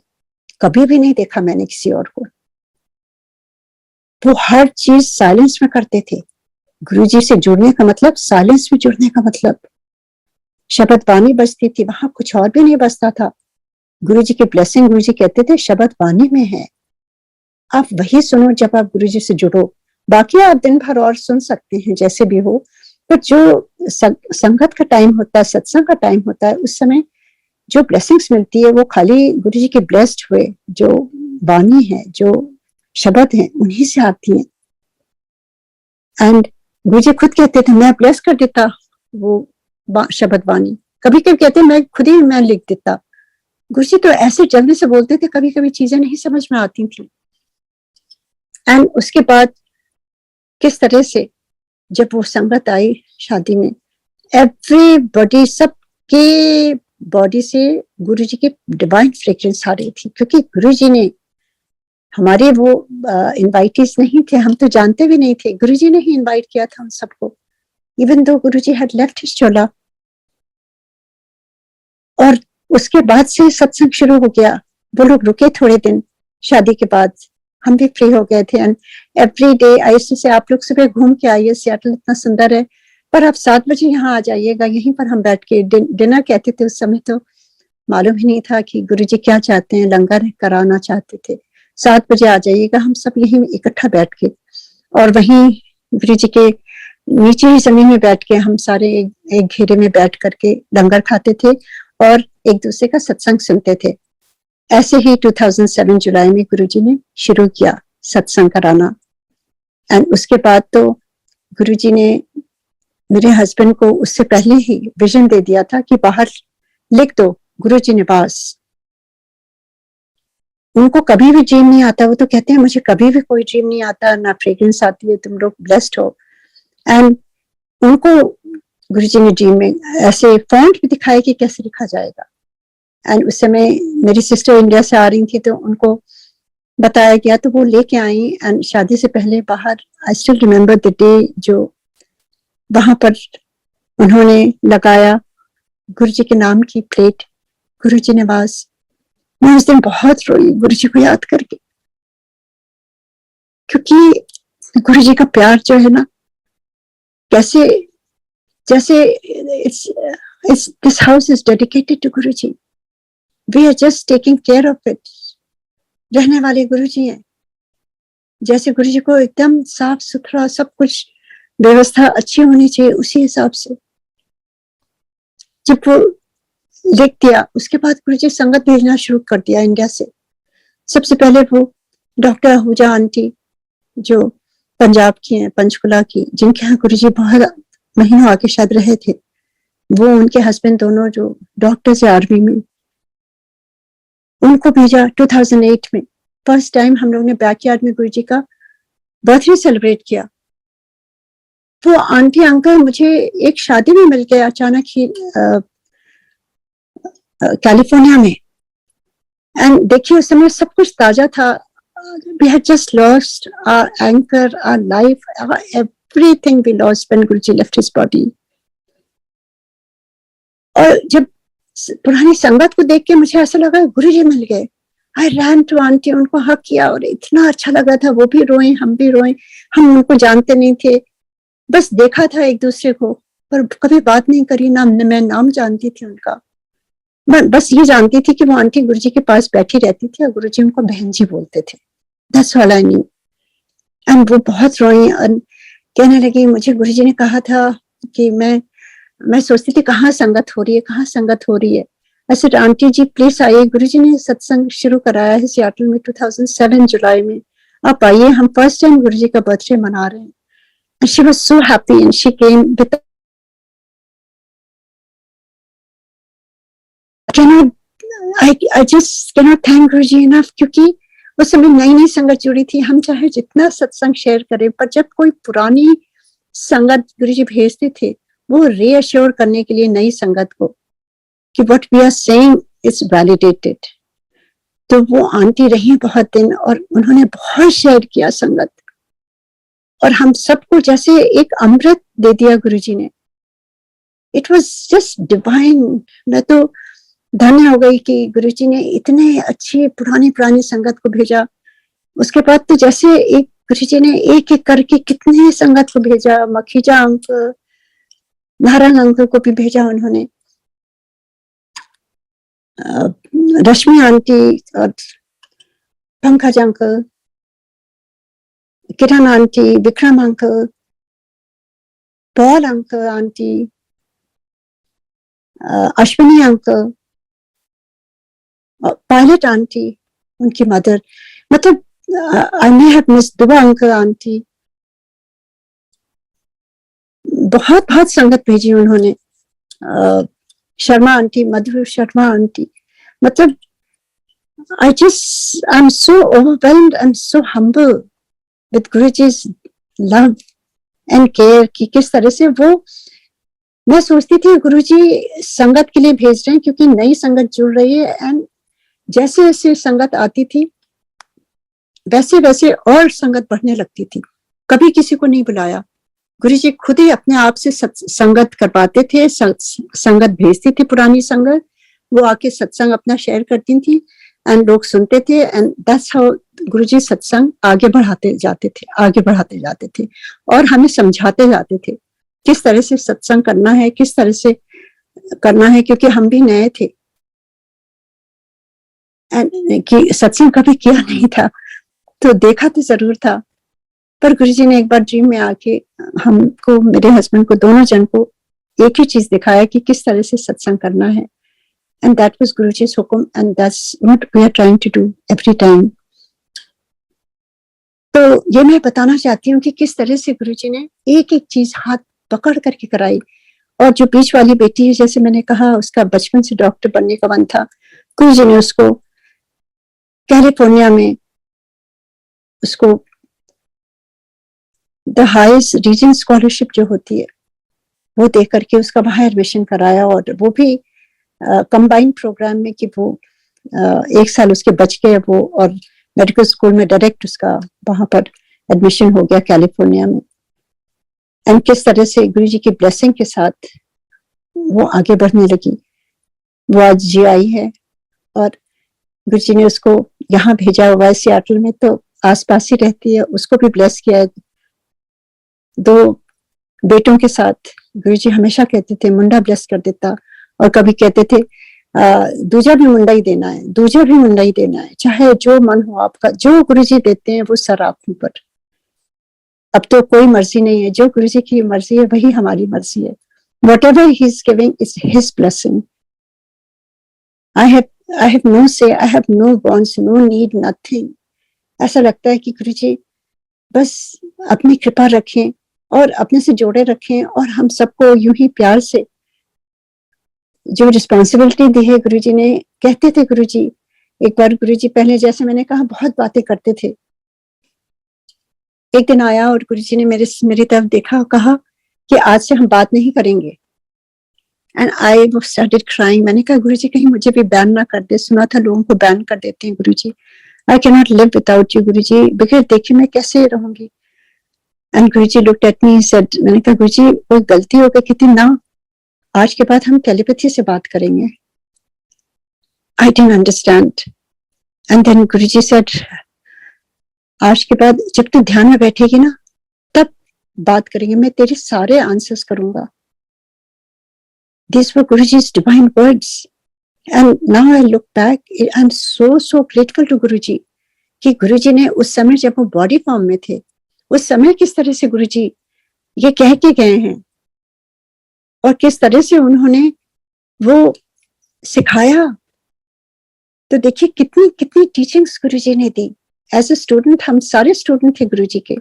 कभी भी नहीं देखा मैंने किसी और को। वो हर चीज साइलेंस में करते थे। गुरु जी से जुड़ने का मतलब साइलेंस में जुड़ने का मतलब। शब्द वाणी बजती थी, वहां कुछ और भी नहीं बजता था। गुरु जी की ब्लेसिंग, गुरु जी कहते थे शब्द वाणी में है, आप वही सुनो जब आप गुरु जी से जुड़ो। बाकी आप दिन भर और सुन सकते हैं जैसे भी हो, पर जो संगत का टाइम होता है, सत्संग का टाइम होता है, उस समय जो ब्लेसिंग्स मिलती है वो खाली गुरु जी के ब्लेस्ड हुए जो वाणी है, जो शब्द हैं, उन्हीं से आती है। एंड गुरु जी खुद कहते थे मैं ब्लेस कर देता वो शब्द वाणी, कभी कभी कहते मैं खुद ही मैं लिख देता। गुरु जी तो ऐसे जल्दी से बोलते थे, कभी कभी चीजें नहीं समझ में आती थी। एंड उसके बाद किस तरह से जब वो संगत आई शादी में, एवरीबॉडी, सबके बॉडी से गुरु जी की डिवाइन फ्रेग्रेंस आ रही थी, क्योंकि गुरु जी ने हमारे वो इनवाइटीज नहीं थे, हम तो जानते भी नहीं थे, गुरु जी ने ही इनवाइट किया था उन सबको, even though Guru ji had left his चोला। और उसके बाद से सत्संग शुरू हो गया। वो लोग रुके थोड़े दिन शादी के बाद, हम भी फ्री हो गए थे। एंड एवरी डे ऐसे से आप लोग सुबह घूम के आइए, सियाटल इतना सुंदर है, पर आप 7 बजे यहाँ आ जाइएगा, यहीं पर हम बैठ के डिनर कहते थे उस समय, तो मालूम ही नहीं था कि गुरु जी क्या चाहते हैं, लंगर कराना चाहते थे। 7 बजे आ जाइएगा, हम सब यहीं इकट्ठा बैठ के, और वहीं गुरु जी के नीचे ही जमीन में बैठ के हम सारे एक घेरे में बैठ करके लंगर खाते थे और एक दूसरे का सत्संग सुनते थे। ऐसे ही 2007 जुलाई में गुरुजी ने शुरू किया सत्संग कराना। एंड उसके बाद तो गुरुजी ने मेरे हस्बैंड को उससे पहले ही विजन दे दिया था कि बाहर लिख दो गुरुजी निवास। उनको कभी भी ड्रीम नहीं आता, वो तो कहते हैं मुझे कभी भी कोई ड्रीम नहीं आता, ना फ्रेग्रेंस आती है, तुम लोग ब्लेस्ड हो। एंड उनको गुरुजी ने ड्रीम में ऐसे फॉन्ट भी दिखाया कि कैसे लिखा जाएगा। एंड उस समय मेरी सिस्टर इंडिया से आ रही थी, तो उनको बताया गया, तो वो लेके आई। एंड शादी से पहले बाहर, I still remember the day, जो वहां पर उन्होंने लगाया गुरुजी के नाम की प्लेट, गुरुजी निवास। मैं उस दिन बहुत रोई गुरुजी को याद करके, क्योंकि गुरुजी का प्यार जो है ना, कैसे जैसे this house is dedicated to Guruji, we are just taking care of it. रहने वाले गुरुजी हैं, जैसे गुरुजी को एकदम साफ सुथरा सब कुछ व्यवस्था अच्छी होनी चाहिए, उसी हिसाब से जब वो लिख दिया, उसके बाद गुरुजी संगत भेजना शुरू कर दिया इंडिया से। सबसे पहले वो डॉक्टर आहूजा आंटी जो पंजाब की हैं, पंचकुला की, जिनके यहाँ गुरुजी बहुत महीनों आके शायद रहे थे, वो उनके हस्बैंड दोनों जो डॉक्टर्स है आर्मी में, उनको भेजा 2008 में। फर्स्ट टाइम हम लोग ने बैकयार्ड में गुरुजी का बर्थडे सेलिब्रेट किया। वो आंटी अंकल मुझे एक शादी में मिल गए अचानक ही कैलिफोर्निया में। एंड देखिए उस समय सब कुछ ताजा था। We had just lost our anchor, our life, everything we lost when Guruji left his body. और जब पुरानी संगत को देख के मुझे ऐसा लगा गुरुजी मिल गए। आई रैन टू आंटी, उनको हक किया और इतना अच्छा लगा था। वो भी रोए, हम भी रोए। हम उनको जानते नहीं थे, बस देखा था एक दूसरे को, पर कभी बात नहीं करी। ना मैं नाम जानती थी उनका, बस ये जानती थी कि वो आंटी गुरुजी के पास बैठी रहती थी और गुरुजी उनको बहन जी बोलते थे। That's all I knew. And वो बहुत रोई और कहने लगी, मुझे गुरुजी ने कहा था कि मैं सोचती थी कहाँ संगत हो रही है, कहाँ संगत हो रही है। ऐसे आंटी जी प्लीज आइए, गुरुजी ने सत्संग शुरू कराया है सियाटल में 2007 जुलाई में, आप आइए, हम फर्स्ट टाइम गुरुजी का बर्थडे मना रहे हैं। And she was so happy and she came with I just cannot thank Guruji enough, क्योंकि उस समय नई नई संगत जुड़ी थी। हम चाहे जितना सत्संग शेयर करें, पर जब कोई पुरानी संगत गुरुजी भेजते थे वो रीअश्योर करने के लिए नई संगत को कि what we are saying is validated। तो वो आंटी रही बहुत दिन और उन्होंने बहुत शेयर किया संगत, और हम सबको जैसे एक अमृत दे दिया गुरुजी ने। It was just divine. मैं तो धन्य हो गई कि गुरुजी ने इतने अच्छी पुरानी संगत को भेजा। उसके बाद तो जैसे एक गुरुजी ने एक एक करके कितने संगत को भेजा। मखीजा अंकल, नारायण अंकल को भी भेजा उन्होंने, रश्मि आंटी और Pankaj uncle, Kiran aunty, Vikram uncle, Paul uncle aunty, Ashwini uncle, Pilot aunty, उनकी मदर, मतलब I may have miss Dua uncle aunty. बहुत बहुत संगत भेजी उन्होंने। शर्मा आंटी, मधु शर्मा आंटी, मतलब I am so overwhelmed, I am so humble with Guruji's love and care कि किस तरह से वो, मैं सोचती थी गुरुजी संगत के लिए भेज रहे हैं क्योंकि नई संगत जुड़ रही है। एंड जैसे जैसे संगत आती थी वैसे वैसे और संगत बढ़ने लगती थी। कभी किसी को नहीं बुलाया, गुरुजी खुद ही अपने आप से संगत करवाते थे, संगत भेजती थी पुरानी संगत, वो आके सत्संग अपना शेयर करती थी एंड लोग सुनते थे। एंड दैट्स हाउ गुरुजी सत्संग आगे बढ़ाते जाते थे और हमें समझाते जाते थे किस तरह से सत्संग करना है, किस तरह से करना है, क्योंकि हम भी नए थे एंड कि सत्संग कभी किया नहीं था, तो देखा तो जरूर था। पर गुरुजी ने एक बार ड्रीम में आके हमको, मेरे हस्बैंड को, दोनों जन को एक ही चीज दिखाया कि किस तरह से सत्संग करना है। And that was Guruji's hukum, and that's what we are trying to do every time. तो ये मैं बताना चाहती हूँ कि किस तरह से गुरुजी ने एक एक चीज हाथ पकड़ करके कराई। और जो बीच वाली बेटी है, जैसे मैंने कहा, उसका बचपन से डॉक्टर बनने का मन था। गुरुजी ने उसको कैलिफोर्निया में उसको द हाईएस्ट रीजन स्कॉलरशिप जो होती है वो दे करके उसका वहां एडमिशन कराया, और वो भी कंबाइंड प्रोग्राम में कि वो 1 साल उसके बच गए वो, और मेडिकल स्कूल में डायरेक्ट उसका वहां पर एडमिशन हो गया कैलिफोर्निया में। एंड किस तरह से गुरुजी की ब्लेसिंग के साथ वो आगे बढ़ने लगी। वो आज GI है और गुरुजी ने उसको यहाँ भेजा हुआ है सियाटल में, तो आसपास ही रहती है। उसको भी ब्लेस किया है 2 बेटों के साथ। गुरुजी हमेशा कहते थे मुंडा ब्लेस कर देता, और कभी कहते थे दूजा भी मुंडा ही देना है, दूजा भी मुंडा ही देना है, चाहे जो मन हो आपका, जो गुरुजी देते हैं वो सर आप ऊपर। अब तो कोई मर्जी नहीं है, जो गुरुजी की मर्जी है वही हमारी मर्जी है। Whatever he is giving is his blessing. I have no say, I have no wants, no need, nothing. ऐसा लगता है कि गुरुजी बस अपनी कृपा रखें और अपने से जोड़े रखें, और हम सबको यूं ही प्यार से जो रिस्पॉन्सिबिलिटी दी है गुरुजी ने। कहते थे गुरुजी, एक बार गुरुजी पहले, जैसे मैंने कहा, बहुत बातें करते थे। एक दिन आया और गुरुजी ने मेरी तरफ देखा और कहा कि आज से हम बात नहीं करेंगे। And I started crying. मैंने कहा गुरुजी कहीं मुझे भी बैन ना कर दे, सुना था लोगों को बैन कर देते हैं Guruji. I can not live without you Guruji, बगैर देखे मैं कैसे रहूंगी। And Guruji looked at me, said, मैंने कहा गुरुजी कोई गलती हो गई? कहती ना, आज के बाद हम टेलीपैथी से बात करेंगे। I didn't understand and then Guruji said, आज के बाद जब तू ध्यान में बैठेगी ना तब बात करेंगे, मैं तेरे सारे आंसर्स करूंगा। These were Guruji's divine words. And now I look back, I'm so grateful to Guruji कि गुरुजी ने उस समय जब वो बॉडी फॉर्म में थे, उस समय किस तरह से गुरुजी ये कह के गए हैं और किस तरह से उन्होंने वो सिखाया। तो देखिए कितनी कितनी टीचिंग्स गुरुजी ने दी। एज ए स्टूडेंट हम सारे स्टूडेंट थे गुरुजी के,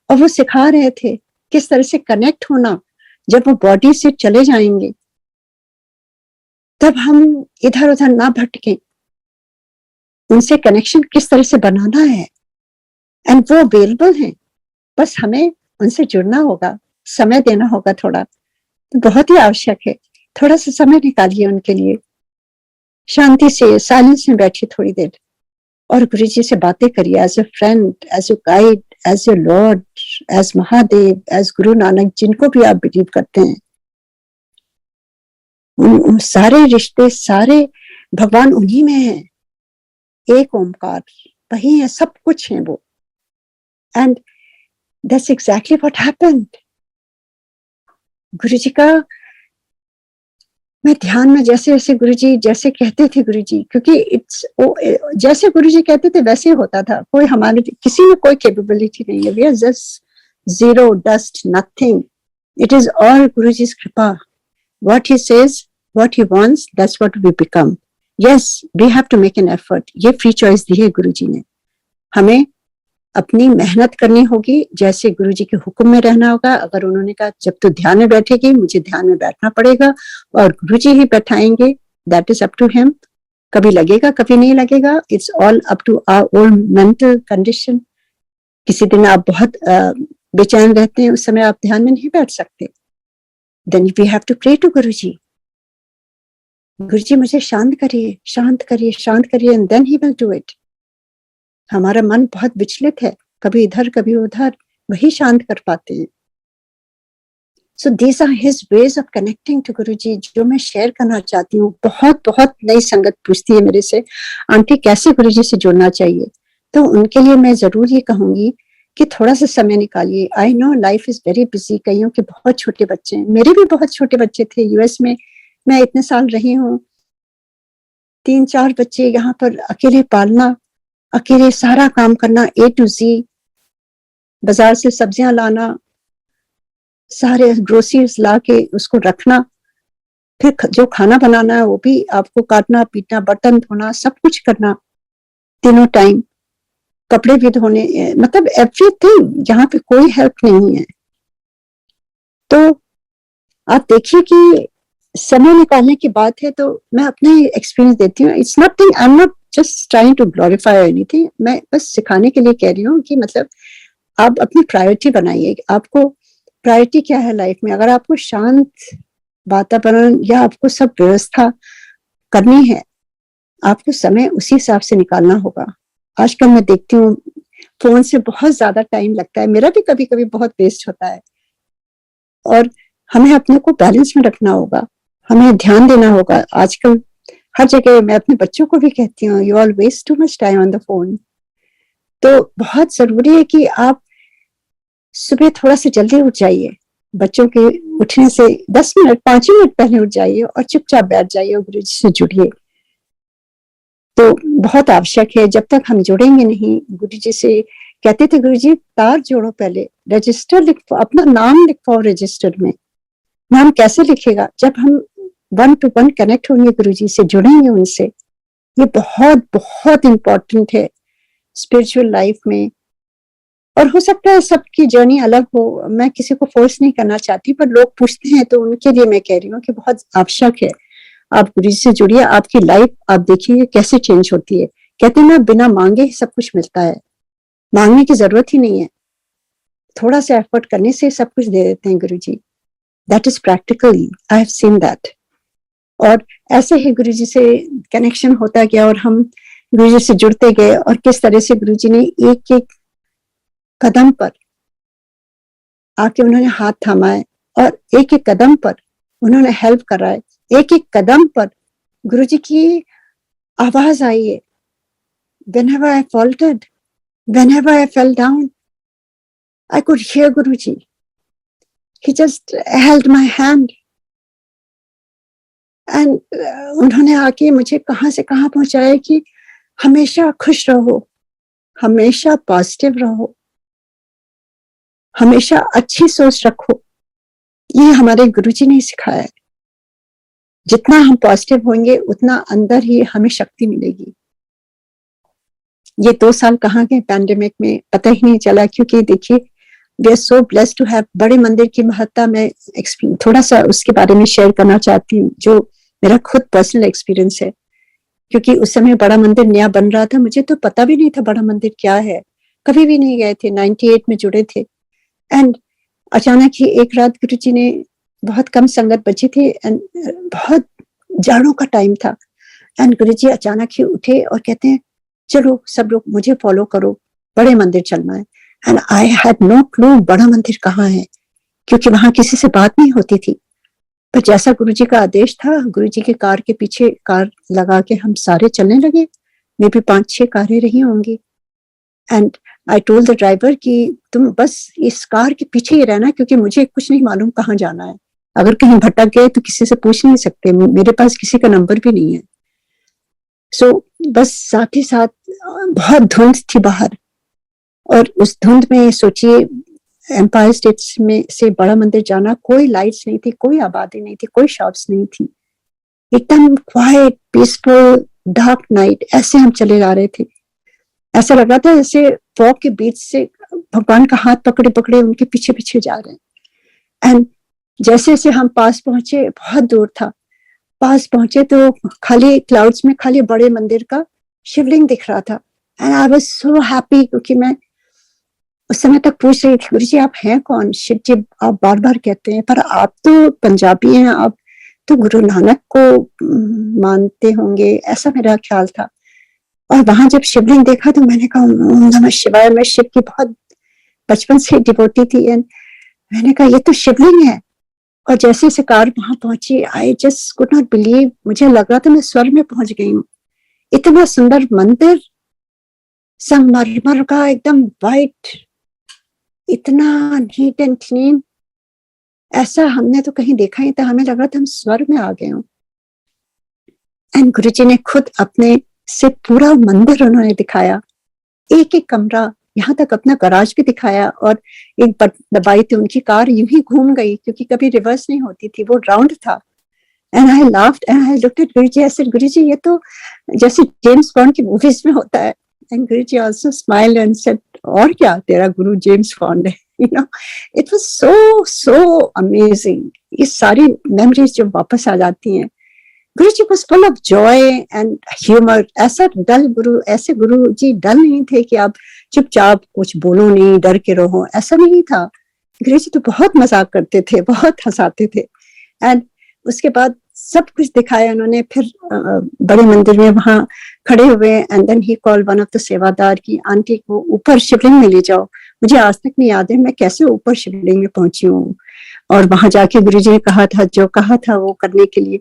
और वो सिखा रहे थे किस तरह से कनेक्ट होना। जब वो बॉडी से चले जाएंगे तब हम इधर उधर ना भटकें, उनसे कनेक्शन किस तरह से बनाना है। एंड वो अवेलेबल हैं, बस हमें उनसे जुड़ना होगा, समय देना होगा थोड़ा। तो बहुत ही आवश्यक है, थोड़ा सा समय निकालिए उनके लिए, शांति से साइलेंस में बैठिए थोड़ी देर और गुरुजी से बातें करिए। As a friend, as a guide, as a lord, as Mahadev, as Guru Nanak, जिनको भी आप बिलीव करते हैं, उन सारे रिश्ते, सारे भगवान उन्हीं में है। एक ओमकार वही है, सब कुछ है वो। And that's exactly what happened. Guruji का मैं ध्यान में जैसे जैसे गुरुजी जैसे कहते थे गुरुजी, क्योंकि जैसे गुरुजी कहते थे वैसे ही होता था। कोई हमारे किसी में कोई कैपेबिलिटी नहीं है। We are just zero, dust, nothing. It is all Guruji's kripa. What he says, what he wants, that's what we become. Yes, we have to make an effort. ये free choice दी है गुरुजी ने। हमें अपनी मेहनत करनी होगी, जैसे गुरुजी के हुक्म में रहना होगा। अगर उन्होंने कहा जब तू ध्यान में बैठेगी, मुझे ध्यान में बैठना पड़ेगा और गुरुजी ही बैठाएंगे। That is up to him. कभी लगेगा, कभी नहीं लगेगा। It's all up to our own mental condition. किसी दिन आप बहुत बेचैन रहते हैं, उस समय आप ध्यान में नहीं बैठ सकते। Then we have to pray to Guruji. गुरुजी मुझे शांत करिए, शांत करिए, शांत करिए, and then he will do it. हमारा मन बहुत विचलित है, कभी इधर कभी उधर, वही शांत कर पाते हैं। So these are his ways of connecting to Guruji, जो मैं शेयर करना चाहती हूँ। बहुत बहुत नई संगत पूछती है मेरे से, आंटी कैसे गुरुजी से जुड़ना चाहिए? तो उनके लिए मैं जरूर ये कहूंगी कि थोड़ा सा समय निकालिए। I know life is very busy, कईयों के बहुत छोटे बच्चे हैं, मेरे भी बहुत छोटे बच्चे थे। यूएस में मैं इतने साल रही हूँ, 3-4 बच्चे यहाँ पर अकेले पालना, अकेले सारा काम करना, A to Z, बाजार से सब्जियां लाना, सारे ग्रोसरीज ला के उसको रखना, फिर जो खाना बनाना है वो भी आपको काटना, पीटना, बर्तन धोना, सब कुछ करना तीनों टाइम, कपड़े भी धोने, मतलब एवरीथिंग। यहाँ पे कोई हेल्प नहीं है। तो आप देखिए कि समय निकालने की बात है, तो मैं अपने एक्सपीरियंस देती हूँ। It's nothing, I am not just trying to glorify anything. मैं बस सिखाने के लिए कह रही हूँ कि मतलब आप अपनी प्रायोरिटी बनाइए। आपको प्रायोरिटी क्या है लाइफ में? अगर आपको शांत वातावरण या आपको सब व्यवस्था करनी है, आपको समय उसी हिसाब से निकालना होगा। आजकल मैं देखती हूँ फोन से बहुत ज्यादा टाइम लगता है, मेरा भी कभी कभी बहुत वेस्ट होता है। और हमें अपने को बैलेंस में रखना होगा, हमें ध्यान देना होगा। आजकल हर जगह मैं अपने बच्चों को भी कहती हूँ, you all waste too much time on the phone. तो बहुत जरूरी है कि आप सुबह थोड़ा सा जल्दी उठ जाइए, बच्चों के उठने से 10 मिनट 5 मिनट पहले उठ जाइए और चुपचाप बैठ जाइए और गुरुजी से जुड़िए। तो बहुत आवश्यक है। जब तक हम जुड़ेंगे नहीं गुरुजी से, कहते थे गुरुजी तार जोड़ो, पहले रजिस्टर लिखो, अपना नाम लिखवाओ रजिस्टर में। नाम कैसे लिखेगा? जब हम 1 to 1 कनेक्ट होंगे गुरुजी से, जुड़ेंगे उनसे। ये बहुत बहुत इंपॉर्टेंट है स्पिरिचुअल लाइफ में। और हो सकता है सबकी जर्नी अलग हो, मैं किसी को फोर्स नहीं करना चाहती, पर लोग पूछते हैं तो उनके लिए मैं कह रही हूँ कि बहुत आवश्यक है आप गुरुजी से जुड़िए। आपकी लाइफ आप देखिए कैसे चेंज होती है। कहते हैं ना, बिना मांगे ही सब कुछ मिलता है, मांगने की जरूरत ही नहीं है। थोड़ा सा एफर्ट करने से सब कुछ दे देते हैं Guruji. That is practically, I have seen that. और ऐसे ही गुरुजी से कनेक्शन होता गया और हम गुरुजी से जुड़ते गए, और किस तरह से गुरुजी ने एक एक कदम पर आके उन्होंने हाथ थामा है, और एक एक कदम पर उन्होंने हेल्प करा है। एक एक कदम पर गुरुजी की आवाज आई है। Whenever I faltered, whenever I fell down, I could hear Guruji. He just held my hand. And उन्होंने आके मुझे कहाँ से कहाँ पहुंचाया कि हमेशा खुश रहो, हमेशा पॉजिटिव रहो, हमेशा अच्छी सोच रखो। ये हमारे गुरुजी ने सिखाया है। जितना हम पॉजिटिव होंगे उतना अंदर ही हमें शक्ति मिलेगी। ये 2 साल कहाँ गए पैंडेमिक में पता ही नहीं चला, क्योंकि देखिए we are so blessed to have. बड़े मंदिर की महत्ता में थोड़ा सा उसके बारे में शेयर करना चाहती हूँ, जो मेरा खुद पर्सनल एक्सपीरियंस है। क्योंकि उस समय बड़ा मंदिर नया बन रहा था, मुझे तो पता भी नहीं था बड़ा मंदिर क्या है, कभी भी नहीं गए थे। 98 में जुड़े थे। एंड अचानक ही एक रात गुरुजी ने, बहुत कम संगत बची थी एंड बहुत जाड़ों का टाइम था, एंड गुरुजी अचानक ही उठे और कहते हैं चलो सब लोग मुझे फॉलो करो, बड़े मंदिर चलना है। And I had no clue बड़ा मंदिर कहाँ है, क्योंकि वहां किसी से बात नहीं होती थी। पर जैसा गुरुजी का आदेश था, गुरुजी के कार के पीछे कार लगा के हम सारे चलने लगे। मे भी 5-6 कारें रही होंगी। And I told the driver कि तुम बस इस कार के पीछे ही रहना, क्योंकि मुझे कुछ नहीं मालूम कहाँ जाना है। अगर कहीं भटक गए तो किसी से पूछ नहीं सकते, मेरे पास किसी का नंबर भी नहीं है। सो बस साथ ही साथ बहुत धुंध थी बाहर, और उस धुंध में सोचिए एम्पायर स्टेट्स में से बड़ा मंदिर जाना, कोई लाइट्स नहीं थी, कोई आबादी नहीं थी, कोई शॉप्स नहीं थी, एकदम क्वाइट पीसफुल डार्क नाइट। ऐसे हम चले जा रहे थे, ऐसा लग रहा था जैसे फॉग के बीच से भगवान का हाथ पकड़े पकड़े उनके पीछे पीछे जा रहे हैं। एंड जैसे जैसे हम पास पहुंचे, बहुत दूर था, पास पहुंचे तो खाली क्लाउड्स में खाली बड़े मंदिर का शिवलिंग दिख रहा था। And I was so happy, क्योंकि मैं उस समय तक पूछ रही थी गुरुजी आप हैं कौन? शिव जी आप बार बार कहते हैं, पर आप तो पंजाबी हैं, आप तो गुरु नानक को मानते होंगे, ऐसा मेरा ख्याल था। और वहां जब शिवलिंग देखा तो मैंने कहा ओम नमः शिवाय। मैं शिव की बहुत बचपन से डिवोटी थी, एंड मैंने कहा ये तो शिवलिंग है। और जैसे से कार वहां पहुंची, I just could not believe. मुझे लग रहा था मैं स्वर्ग में पहुंच गई हूँ। इतना सुंदर मंदिर, संगमरमर का एकदम वाइट, इतना नीट एंड क्लीन, ऐसा हमने तो कहीं देखा ही था। हमें लग रहा था हम स्वर्ग में आ गए हूँ। एंड गुरुजी ने खुद अपने से पूरा मंदिर उन्होंने दिखाया, एक एक कमरा, यहाँ तक अपना गराज भी दिखाया। और एक बटन दबाई थी, उनकी कार यूं ही घूम गई, क्योंकि कभी रिवर्स नहीं होती थी, वो राउंड था। And I laughed and I looked at Guruji. I said Guruji ये तो जैसे जेम्स बॉन्ड की मूवीज में होता है। And Guruji also smiled and said और क्या, तेरा गुरु जेम्स बॉन्ड है। You know, it was so amazing. ये सारी मेमोरीज जो वापस आ जाती हैं। गुरुजी was full of joy and humor. ऐसे गुरुजी डल नहीं थे कि आप चुपचाप कुछ बोलो नहीं, डर के रहो, ऐसा नहीं था। गुरुजी तो बहुत मजाक करते थे, बहुत हंसाते थे। एंड उसके बाद सब कुछ दिखाया उन्होंने। फिर बड़े मंदिर में वहां खड़े हुए, and then he call one of the sevadar की आंटी को ऊपर शिवलिंग में ले जाओ। मुझे आज तक नहीं याद है मैं कैसे ऊपर शिवलिंग में पहुंची हूँ। और वहां जाके गुरुजी ने कहा था, जो कहा था वो करने के लिए।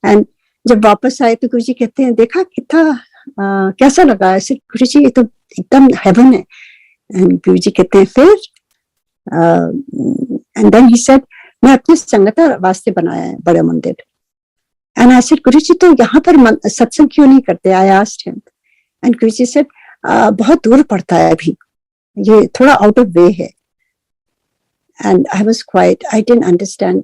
एंड जब वापस आए तो गुरुजी कहते हैं देखा कितना कैसा लगा? ऐसे गुरुजी ये तो एकदम हेवन है। गुरुजी कहते हैं फिर एंड देन ही सेड मैं अपने संगत वास्ते बनाया है बड़ा मंदिर। एंड आई सेड गुरुजी तो यहाँ पर सत्संग क्यों नहीं करते? I asked him and Guruji said बहुत दूर पड़ता है, अभी ये थोड़ा आउट ऑफ वे है। And I was quite, I didn't understand.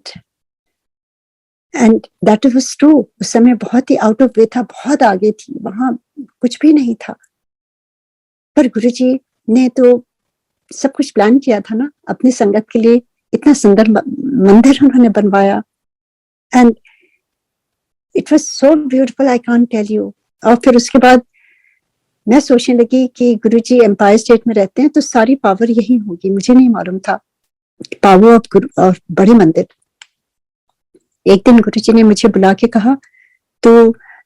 And that was true. उस समय बहुत ही आउट ऑफ वे था, बहुत आगे थी, वहां कुछ भी नहीं था। पर गुरुजी ने तो सब कुछ प्लान किया था ना अपनी संगत के लिए। इतना सुंदर मंदिर उन्होंने बनवाया and it was so beautiful, I can't tell you. और फिर उसके बाद मैं सोचने लगी कि गुरुजी एम्पायर स्टेट में रहते हैं तो सारी पावर यही होगी। मुझे नहीं मालूम था पावर ऑफ बड़े मंदिर। एक दिन गुरुजी ने मुझे बुला के कहा तो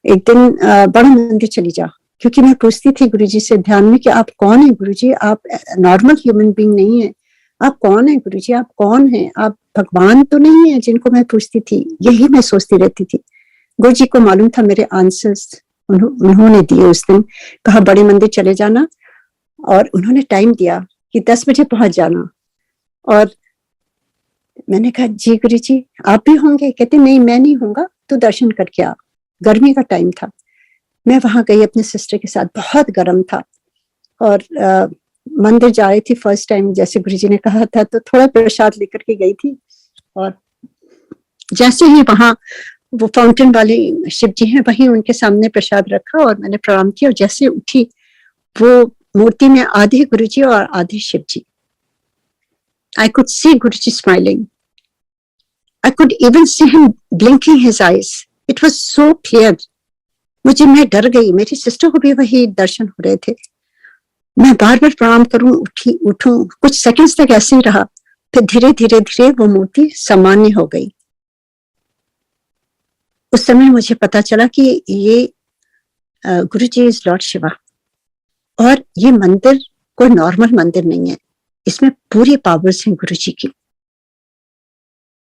एक दिन बड़ा मंदिर चली जा, क्योंकि मैं पूछती थी गुरुजी से ध्यान में कि आप कौन है गुरुजी? आप नॉर्मल ह्यूमन बीइंग नहीं है, आप कौन है गुरुजी, आप कौन हैं, आप भगवान तो नहीं है जिनको मैं पूछती थी, यही मैं सोचती रहती थी। गुरुजी को मालूम था मेरे आंसर्स उन्होंने दिए उस दिन, कहा बड़े मंदिर चले जाना, और उन्होंने टाइम दिया कि 10 बजे पहुंच जाना। और मैंने कहा जी गुरुजी आप भी होंगे? कहते नहीं मैं नहीं होऊंगा, तो दर्शन करके आ। गर्मी का टाइम था, मैं वहां गई अपने सिस्टर के साथ, बहुत गर्म था, और मंदिर जा रही थी फर्स्ट टाइम, जैसे गुरुजी ने कहा था, तो थोड़ा प्रसाद लेकर के गई थी। और जैसे ही वहां वो फाउंटेन वाले शिव जी हैं, वहीं उनके सामने प्रसाद रखा और मैंने प्रणाम किया, और जैसे उठी वो मूर्ति में आधे गुरुजी और आधे Shiv ji. I could see Guruji smiling, I could even see him blinking his eyes, it was so clear. मैं डर गई, मेरी सिस्टर को भी वही दर्शन हो रहे थे। मैं बार बार प्रणाम करूं, उठूं, कुछ सेकंड्स तक ऐसे ही रहा, फिर धीरे धीरे धीरे वो मूर्ति सामान्य हो गई। उस समय मुझे पता चला कि ये गुरुजी इज लॉर्ड शिवा, और ये मंदिर कोई नॉर्मल मंदिर नहीं है, इसमें पूरी पावर्स हैं गुरुजी की।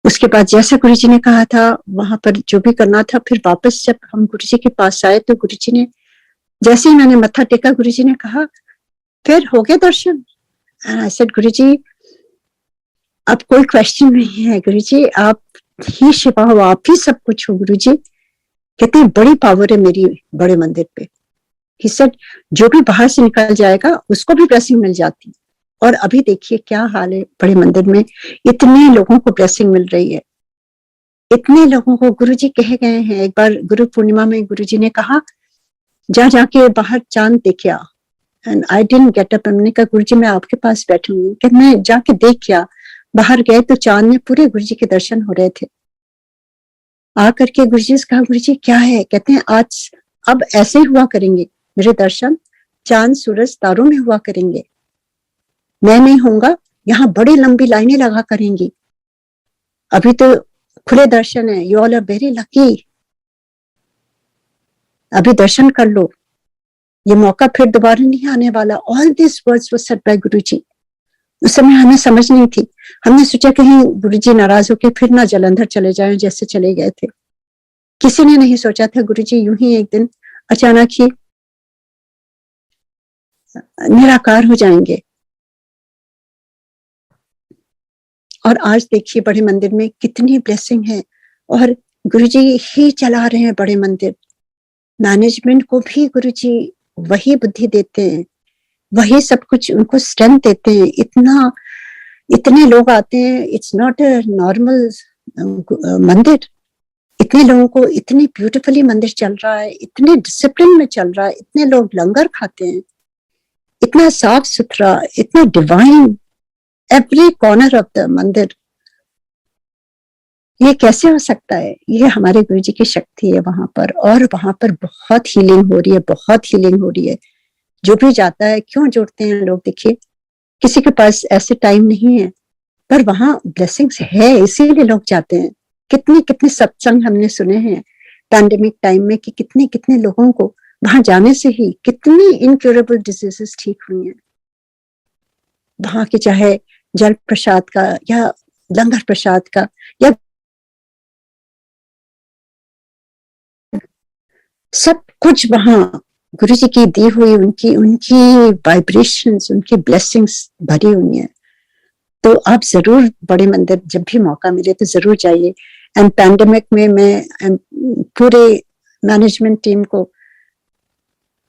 उसके बाद जैसा गुरुजी ने कहा था वहां पर जो भी करना था, फिर वापस जब हम गुरुजी के पास आए तो गुरुजी ने, जैसे ही मैंने मत्था टेका, गुरुजी ने कहा फिर हो गए दर्शन? आई सेड गुरुजी अब कोई क्वेश्चन नहीं है गुरुजी, आप ही शिवा हो, आप ही सब कुछ हो गुरुजी। कितनी बड़ी पावर है मेरी बड़े मंदिर पे। ही सेड जो भी बाहर से निकल जाएगा उसको भी ब्लेसिंग मिल जाती, और अभी देखिए क्या हाल है बड़े मंदिर में, इतने लोगों को ब्लेसिंग मिल रही है, इतने लोगों को। गुरुजी कहे गए हैं, एक बार गुरु पूर्णिमा में गुरुजी ने कहा जा जाके बाहर चांद देखिया, and I didn't get up. हमने कहा गुरुजी मैं आपके पास बैठूंगी, कि मैं जाके देख किया। बाहर गए तो चांद में पूरे गुरुजी के दर्शन हो रहे थे। आकर के गुरुजी से कहा गुरुजी क्या है? कहते हैं आज अब ऐसे ही हुआ करेंगे मेरे दर्शन, चांद सूरज तारों में हुआ करेंगे, मैं नहीं होऊंगा, यहाँ बड़ी लंबी लाइनें लगा करेंगी। अभी तो खुले दर्शन है, you all are very lucky, अभी दर्शन कर लो, ये मौका फिर दोबारा नहीं आने वाला। All this words was said by Guruji. उस समय हमें समझ नहीं थी, हमने सोचा कहीं गुरुजी नाराज होकर फिर ना जलंधर चले जाएं जैसे चले गए थे। किसी ने नहीं सोचा था गुरुजी यूं ही एक दिन अचानक ही निराकार हो जाएंगे। और आज देखिए बड़े मंदिर में कितनी ब्लेसिंग है, और गुरुजी ही चला रहे हैं बड़े मंदिर। मैनेजमेंट को भी गुरुजी वही बुद्धि देते हैं, वही सब कुछ उनको स्ट्रेंथ देते हैं। इतने लोग आते हैं, इट्स नॉट अ नॉर्मल मंदिर। इतने लोगों को, इतनी ब्यूटीफुली मंदिर चल रहा है, इतने डिसिप्लिन में चल रहा है, इतने लोग लंगर खाते हैं, इतना साफ सुथरा, इतना divine, every corner of the मंदिर। ये कैसे हो सकता है? ये हमारे गुरुजी की शक्ति है वहां पर, और वहां पर बहुत हीलिंग हो रही है, बहुत हीलिंग हो रही है। जो भी जाता है, क्यों जुड़ते हैं लोग, देखिए किसी के पास ऐसे टाइम नहीं है, पर वहां ब्लेसिंग्स है इसीलिए लोग जाते हैं। कितने कितने सत्संग हमने सुने हैं पैंडेमिक टाइम में कि कितने कितने लोगों को वहां जाने से ही कितनी इनक्योरेबल डिजीजेस ठीक हुई हैं। वहां के चाहे जल प्रसाद का या लंगर प्रसाद का या सब कुछ, वहां गुरुजी की दी हुई उनकी वाइब्रेशंस, उनकी ब्लेसिंग्स भरी हुई हैं। तो आप जरूर बड़े मंदिर जब भी मौका मिले तो जरूर जाइए। एंड पैंडेमिक में मैं पूरे मैनेजमेंट टीम को,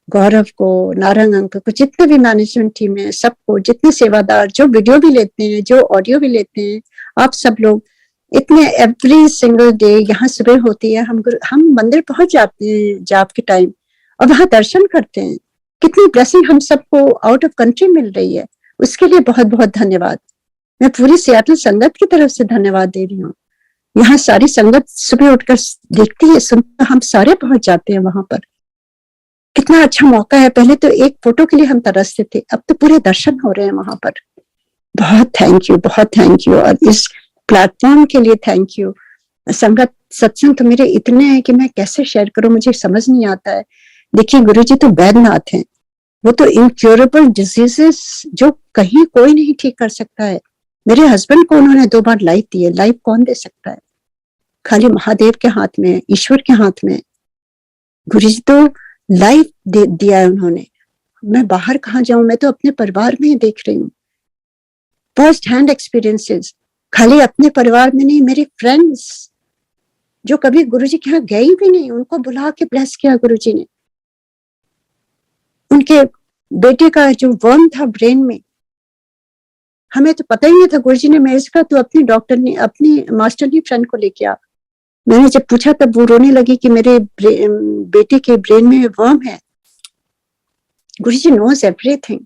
गौरव को, नारंग अंकल को, जितने भी मैनेजमेंट टीम है, सबको, जितने सेवादार जो वीडियो भी लेते हैं, जो ऑडियो भी लेते हैं, आप सब लोग इतने एवरी सिंगल डे यहाँ सुबह होती है, हम मंदिर पहुंच जाते हैं जाप के टाइम और वहां दर्शन करते हैं। कितनी ब्लेसिंग हम सबको आउट ऑफ कंट्री मिल रही है, उसके लिए बहुत बहुत धन्यवाद। मैं पूरी सियाटल संगत की तरफ से धन्यवाद दे रही हूँ। यहाँ सारी संगत सुबह उठकर देखती है, सुनकर हम सारे पहुंच जाते हैं वहां पर। कितना अच्छा मौका है। पहले तो एक फोटो के लिए हम तरसते थे, अब तो पूरे दर्शन हो रहे हैं वहां पर। बहुत थैंक यू, बहुत थैंक यू। और इस प्लेटफॉर्म के लिए थैंक यू। संगत सत्संग तो मेरे इतने हैं कि मैं कैसे शेयर करूं, मुझे समझ नहीं आता है। देखिए गुरुजी तो वैद्यनाथ हैं, वो तो इनक्योरेबल डिजीजेस जो कहीं कोई नहीं ठीक कर सकता है, मेरे हस्बैंड को उन्होंने 2 बार लाइफ दी है। लाइफ कौन दे सकता है? खाली महादेव के हाथ में, ईश्वर के हाथ में। गुरुजी तो लाइफ दिया है उन्होंने। मैं बाहर कहाँ जाऊं, मैं तो अपने परिवार में ही देख रही हूँ फर्स्ट हैंड एक्सपीरियंसेस। खाली अपने परिवार में नहीं, मेरे फ्रेंड्स जो कभी गुरुजी के यहाँ गई भी नहीं, उनको बुला के ब्लेस किया गुरुजी ने। उनके बेटे का जो वर्म था ब्रेन में, हमें तो पता ही नहीं था। गुरुजी ने मेरे से कहा तू अपनी मास्टरनी फ्रेंड को लेके आ। मैंने जब पूछा तब वो रोने लगी कि मेरे बेटे के ब्रेन में वर्म है। गुरुजी नोज एवरीथिंग,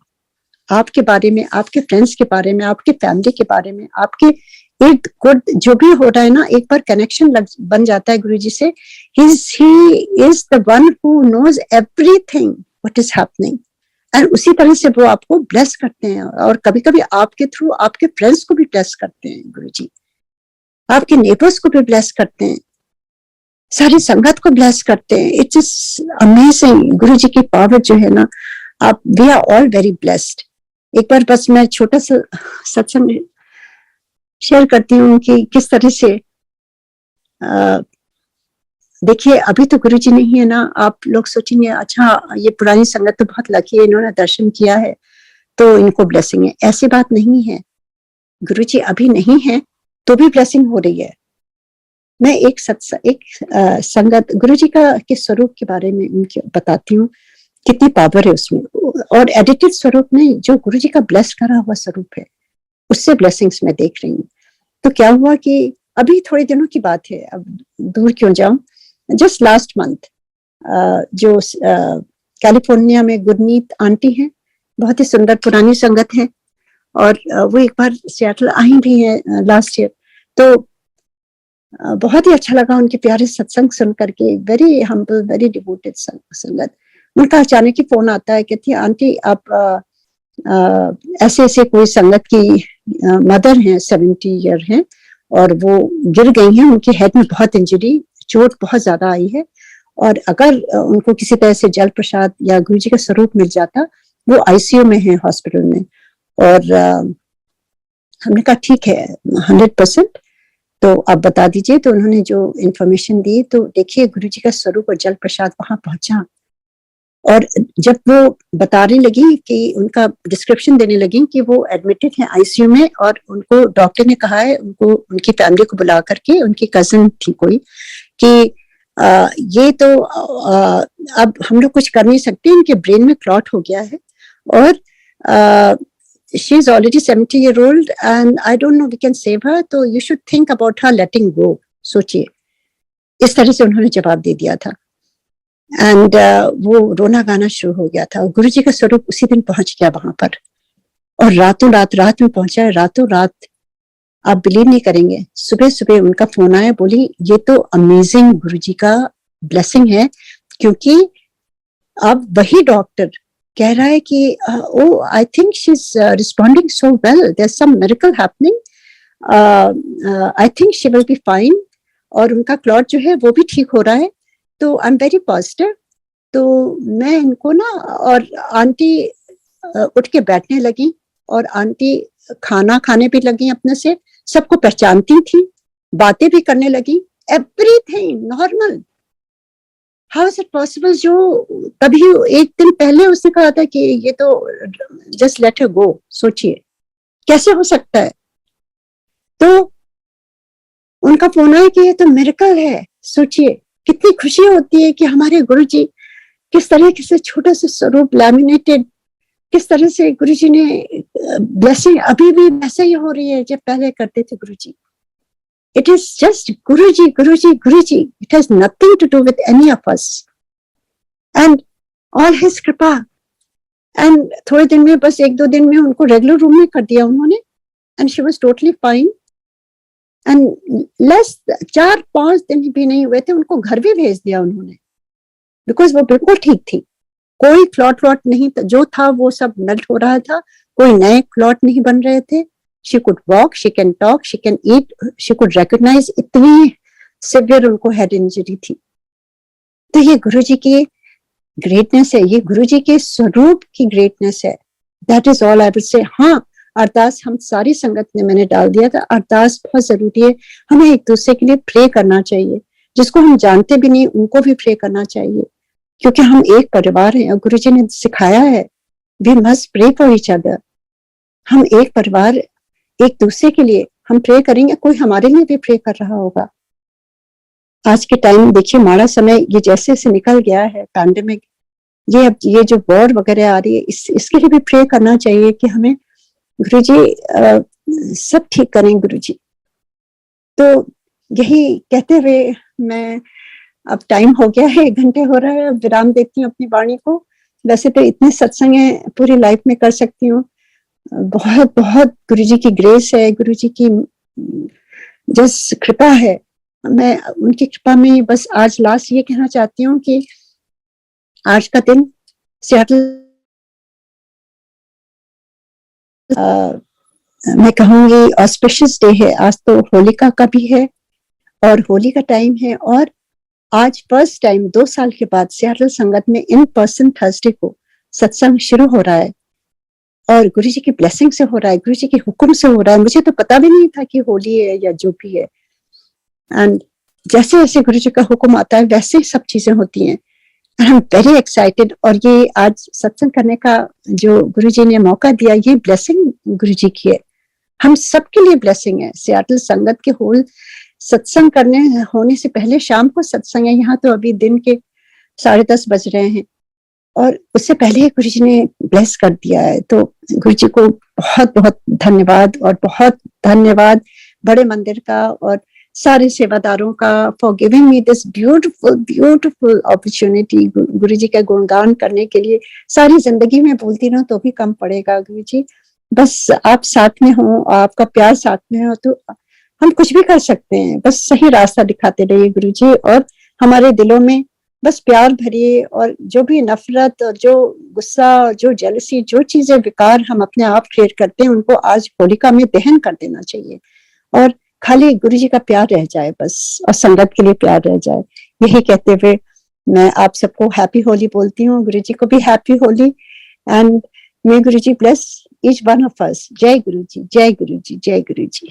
आपके बारे में, आपके फ्रेंड्स के बारे में, आपके फैमिली के बारे में, आपके एक गुड जो भी हो रहा है ना, एक बार कनेक्शन बन जाता है गुरुजी से। He is the one who knows everything what is happening, और उसी तरह से वो आपको ब्लेस करते हैं। और कभी कभी आपके थ्रू आपके फ्रेंड्स को भी ब्लेस करते हैं गुरुजी, आपके नेबर्स को भी ब्लेस करते हैं, सारी संगत को ब्लेस करते हैं। इट्स इज अमेजिंग गुरुजी की पावर जो है ना। आप we are all very blessed. एक बार बस मैं छोटा सा सत्संग शेयर करती हूँ कि किस तरह से देखिए, अभी तो गुरुजी नहीं है ना। आप लोग सोचेंगे अच्छा ये पुरानी संगत तो बहुत लकी है, इन्होंने दर्शन किया है तो इनको ब्लेसिंग है। ऐसी बात नहीं है। गुरुजी अभी नहीं है तो भी ब्लेसिंग हो रही है। मैं एक संगत गुरुजी के स्वरूप के बारे में उनके बताती हूँ, कितनी पावर है उसमें। और एडिटेड स्वरूप में जो गुरुजी का ब्लेस करा हुआ स्वरूप है, उससे ब्लेसिंग्स मैं देख रही हूँ। तो क्या हुआ कि अभी थोड़े दिनों की बात है, अब दूर क्यों जाऊं, जस्ट लास्ट मंथ जो कैलिफोर्निया में गुरनीत आंटी हैं, बहुत ही सुंदर पुरानी संगत है, और वो एक बार सियाटल आई भी है लास्ट ईयर। तो बहुत ही अच्छा लगा उनके प्यारे सत्संग सुन करके। वेरी हम्बल, वेरी डिवोटेड संगत। उनका अचानक ही फोन आता है, कहती है आंटी आप ऐसे ऐसे कोई संगत की मदर हैं, 70 ईयर हैं, और वो गिर गई हैं, उनके हेड में बहुत इंजरी, चोट बहुत ज्यादा आई है, और अगर उनको किसी तरह से जल प्रसाद या गुरुजी का स्वरूप मिल जाता, वो आईसीयू में है हॉस्पिटल में। और हमने कहा ठीक है 100%, तो आप बता दीजिए। तो उन्होंने जो इन्फॉर्मेशन दी, तो देखिए गुरुजी का स्वरूप और जल प्रसाद वहां पहुंचा। और जब वो बताने लगी कि उनका डिस्क्रिप्शन देने लगी कि वो एडमिटेड है आईसीयू में, और उनको डॉक्टर ने कहा है उनको उनकी फैमिली को बुला करके, उनकी कजन थी कोई, कि ये तो अब हम लोग कुछ कर नहीं सकते, इनके ब्रेन में क्लॉट हो गया है, और she is already 70 year old and I don't know we can save her, तो you should think about her letting go। सोचिए, इस तरह से उन्होंने जवाब दे दिया था। एंड वो रोना गाना शुरू हो गया था। गुरुजी का स्वरूप उसी दिन पहुंच गया वहां पर, और रात में पहुंचा है। रातों रात आप बिलीव नहीं करेंगे, सुबह सुबह उनका फोन आया, बोली ये तो अमेजिंग गुरुजी का ब्लेसिंग है, क्योंकि अब वही डॉक्टर कह रहा है कि oh I think she is responding so well, there is some miracle happening, I think she will be fine, और उनका क्लॉट जो है वो भी ठीक हो रहा है। तो आई एम वेरी पॉजिटिव। तो मैं इनको ना, और आंटी उठ के बैठने लगी, और आंटी खाना खाने भी लगी अपने से, सबको पहचानती थी, बातें भी करने लगी, everything normal. How is it possible? जो तभी एक दिन पहले उसने कहा था कि ये तो जस्ट लेट हिर गो। सोचिए कैसे हो सकता है। तो उनका फोन आया कि ये तो मिरेकल है। सोचिए कितनी खुशी होती है कि हमारे गुरुजी किस तरह से छोटा सा स्वरूप लैमिनेटेड, किस तरह से गुरुजी ने ब्लेसिंग अभी भी वैसे ही हो रही है जब पहले करते थे गुरुजी। It is just Guruji, Guruji, Guruji. It has nothing to do with any of us. And all his कृपा। And थोड़े दिन में, बस 1-2 दिन में उनको रेगुलर रूम में कर दिया उन्होंने, and she was totally fine. And less 4-5 दिन भी नहीं हुए थे, उनको घर भी भेज दिया उन्होंने, बिकॉज वो बिल्कुल ठीक थी। कोई क्लॉट व्लॉट नहीं, जो था वो सब मेल्ट हो रहा था, कोई नए क्लॉट नहीं बन रहे थे। She could walk, she can talk, she can eat, she could recognize। इतनी सिवियर उनको हेड इंजरी थी। तो ये गुरुजी की ग्रेटनेस है, ये गुरुजी के स्वरूप की ग्रेटनेस है। That is all I will say. हाँ, अरदास हम सारी संगत ने मैंने डाल दिया था। अरदास बहुत जरूरी है, हमें एक दूसरे के लिए प्रे करना चाहिए, जिसको हम जानते भी नहीं उनको भी प्रे करना चाहिए, क्योंकि हम एक परिवार हैं और गुरु जी ने सिखाया है we must pray for each other. हम एक परिवार, एक दूसरे के लिए हम प्रे करेंगे, कोई हमारे लिए भी प्रे कर रहा होगा। आज के टाइम देखिए, माड़ा समय ये जैसे से निकल गया है, पैंडेमिक, अब ये जो वॉर वगैरह आ रही है, इसके लिए भी प्रे करना चाहिए कि हमें गुरुजी सब ठीक करें गुरुजी। तो यही कहते हुए मैं, अब टाइम हो गया है, 1 घंटे हो रहा है, विराम देती हूँ अपनी वाणी को। वैसे तो इतने सत्संग है पूरी लाइफ में कर सकती हूँ, बहुत बहुत गुरुजी की ग्रेस है, गुरुजी की जिस कृपा है, मैं उनकी कृपा में बस आज लास्ट ये कहना चाहती हूँ कि आज का दिन सियाटल, मैं कहूंगी ऑस्पिशियस डे है। आज तो होलिका का भी है और होली का टाइम है, और आज फर्स्ट टाइम 2 साल के बाद सियाटल संगत में इन पर्सन थर्सडे को सत्संग शुरू हो रहा है, और गुरुजी की ब्लेसिंग से हो रहा है, गुरुजी के हुक्म से हो रहा है। मुझे तो पता भी नहीं था कि होली है या जो भी है, एंड जैसे जैसे गुरुजी का हुक्म आता है वैसे सब चीजें होती हैं। आई एम वेरी एक्साइटेड, और ये आज सत्संग करने का जो गुरुजी ने मौका दिया, ये ब्लेसिंग गुरुजी की है, हम सबके लिए ब्लेसिंग है। सियाटल संगत के होल सत्संग करने होने से पहले शाम को सत्संग है, यहाँ तो अभी दिन के 10:30 बज रहे हैं, और उससे पहले गुरुजी ने ब्लेस कर दिया है। तो गुरुजी को बहुत बहुत धन्यवाद, और बहुत धन्यवाद बड़े मंदिर का और सारे सेवादारों का for giving me this beautiful beautiful opportunity. Guruji का गुणगान करने के लिए सारी जिंदगी में बोलती रहूं तो भी कम पड़ेगा गुरुजी, बस आप साथ में हो, आपका प्यार साथ में हो तो हम कुछ भी कर सकते हैं। बस सही रास्ता दिखाते रहिए गुरुजी, और हमारे दिलों में बस प्यार भरिए, और जो भी नफरत और जो गुस्सा, जो जेलसी, जो चीजें विकार हम अपने आप क्रिएट करते हैं, उनको आज होलिका में दहन कर देना चाहिए, और खाली गुरुजी का प्यार रह जाए बस, और संगत के लिए प्यार रह जाए। यही कहते हुए मैं आप सबको हैप्पी होली बोलती हूँ, गुरुजी को भी happy Holi, and may Guruji bless each one of us. जय गुरुजी, जय गुरुजी, जय गुरुजी।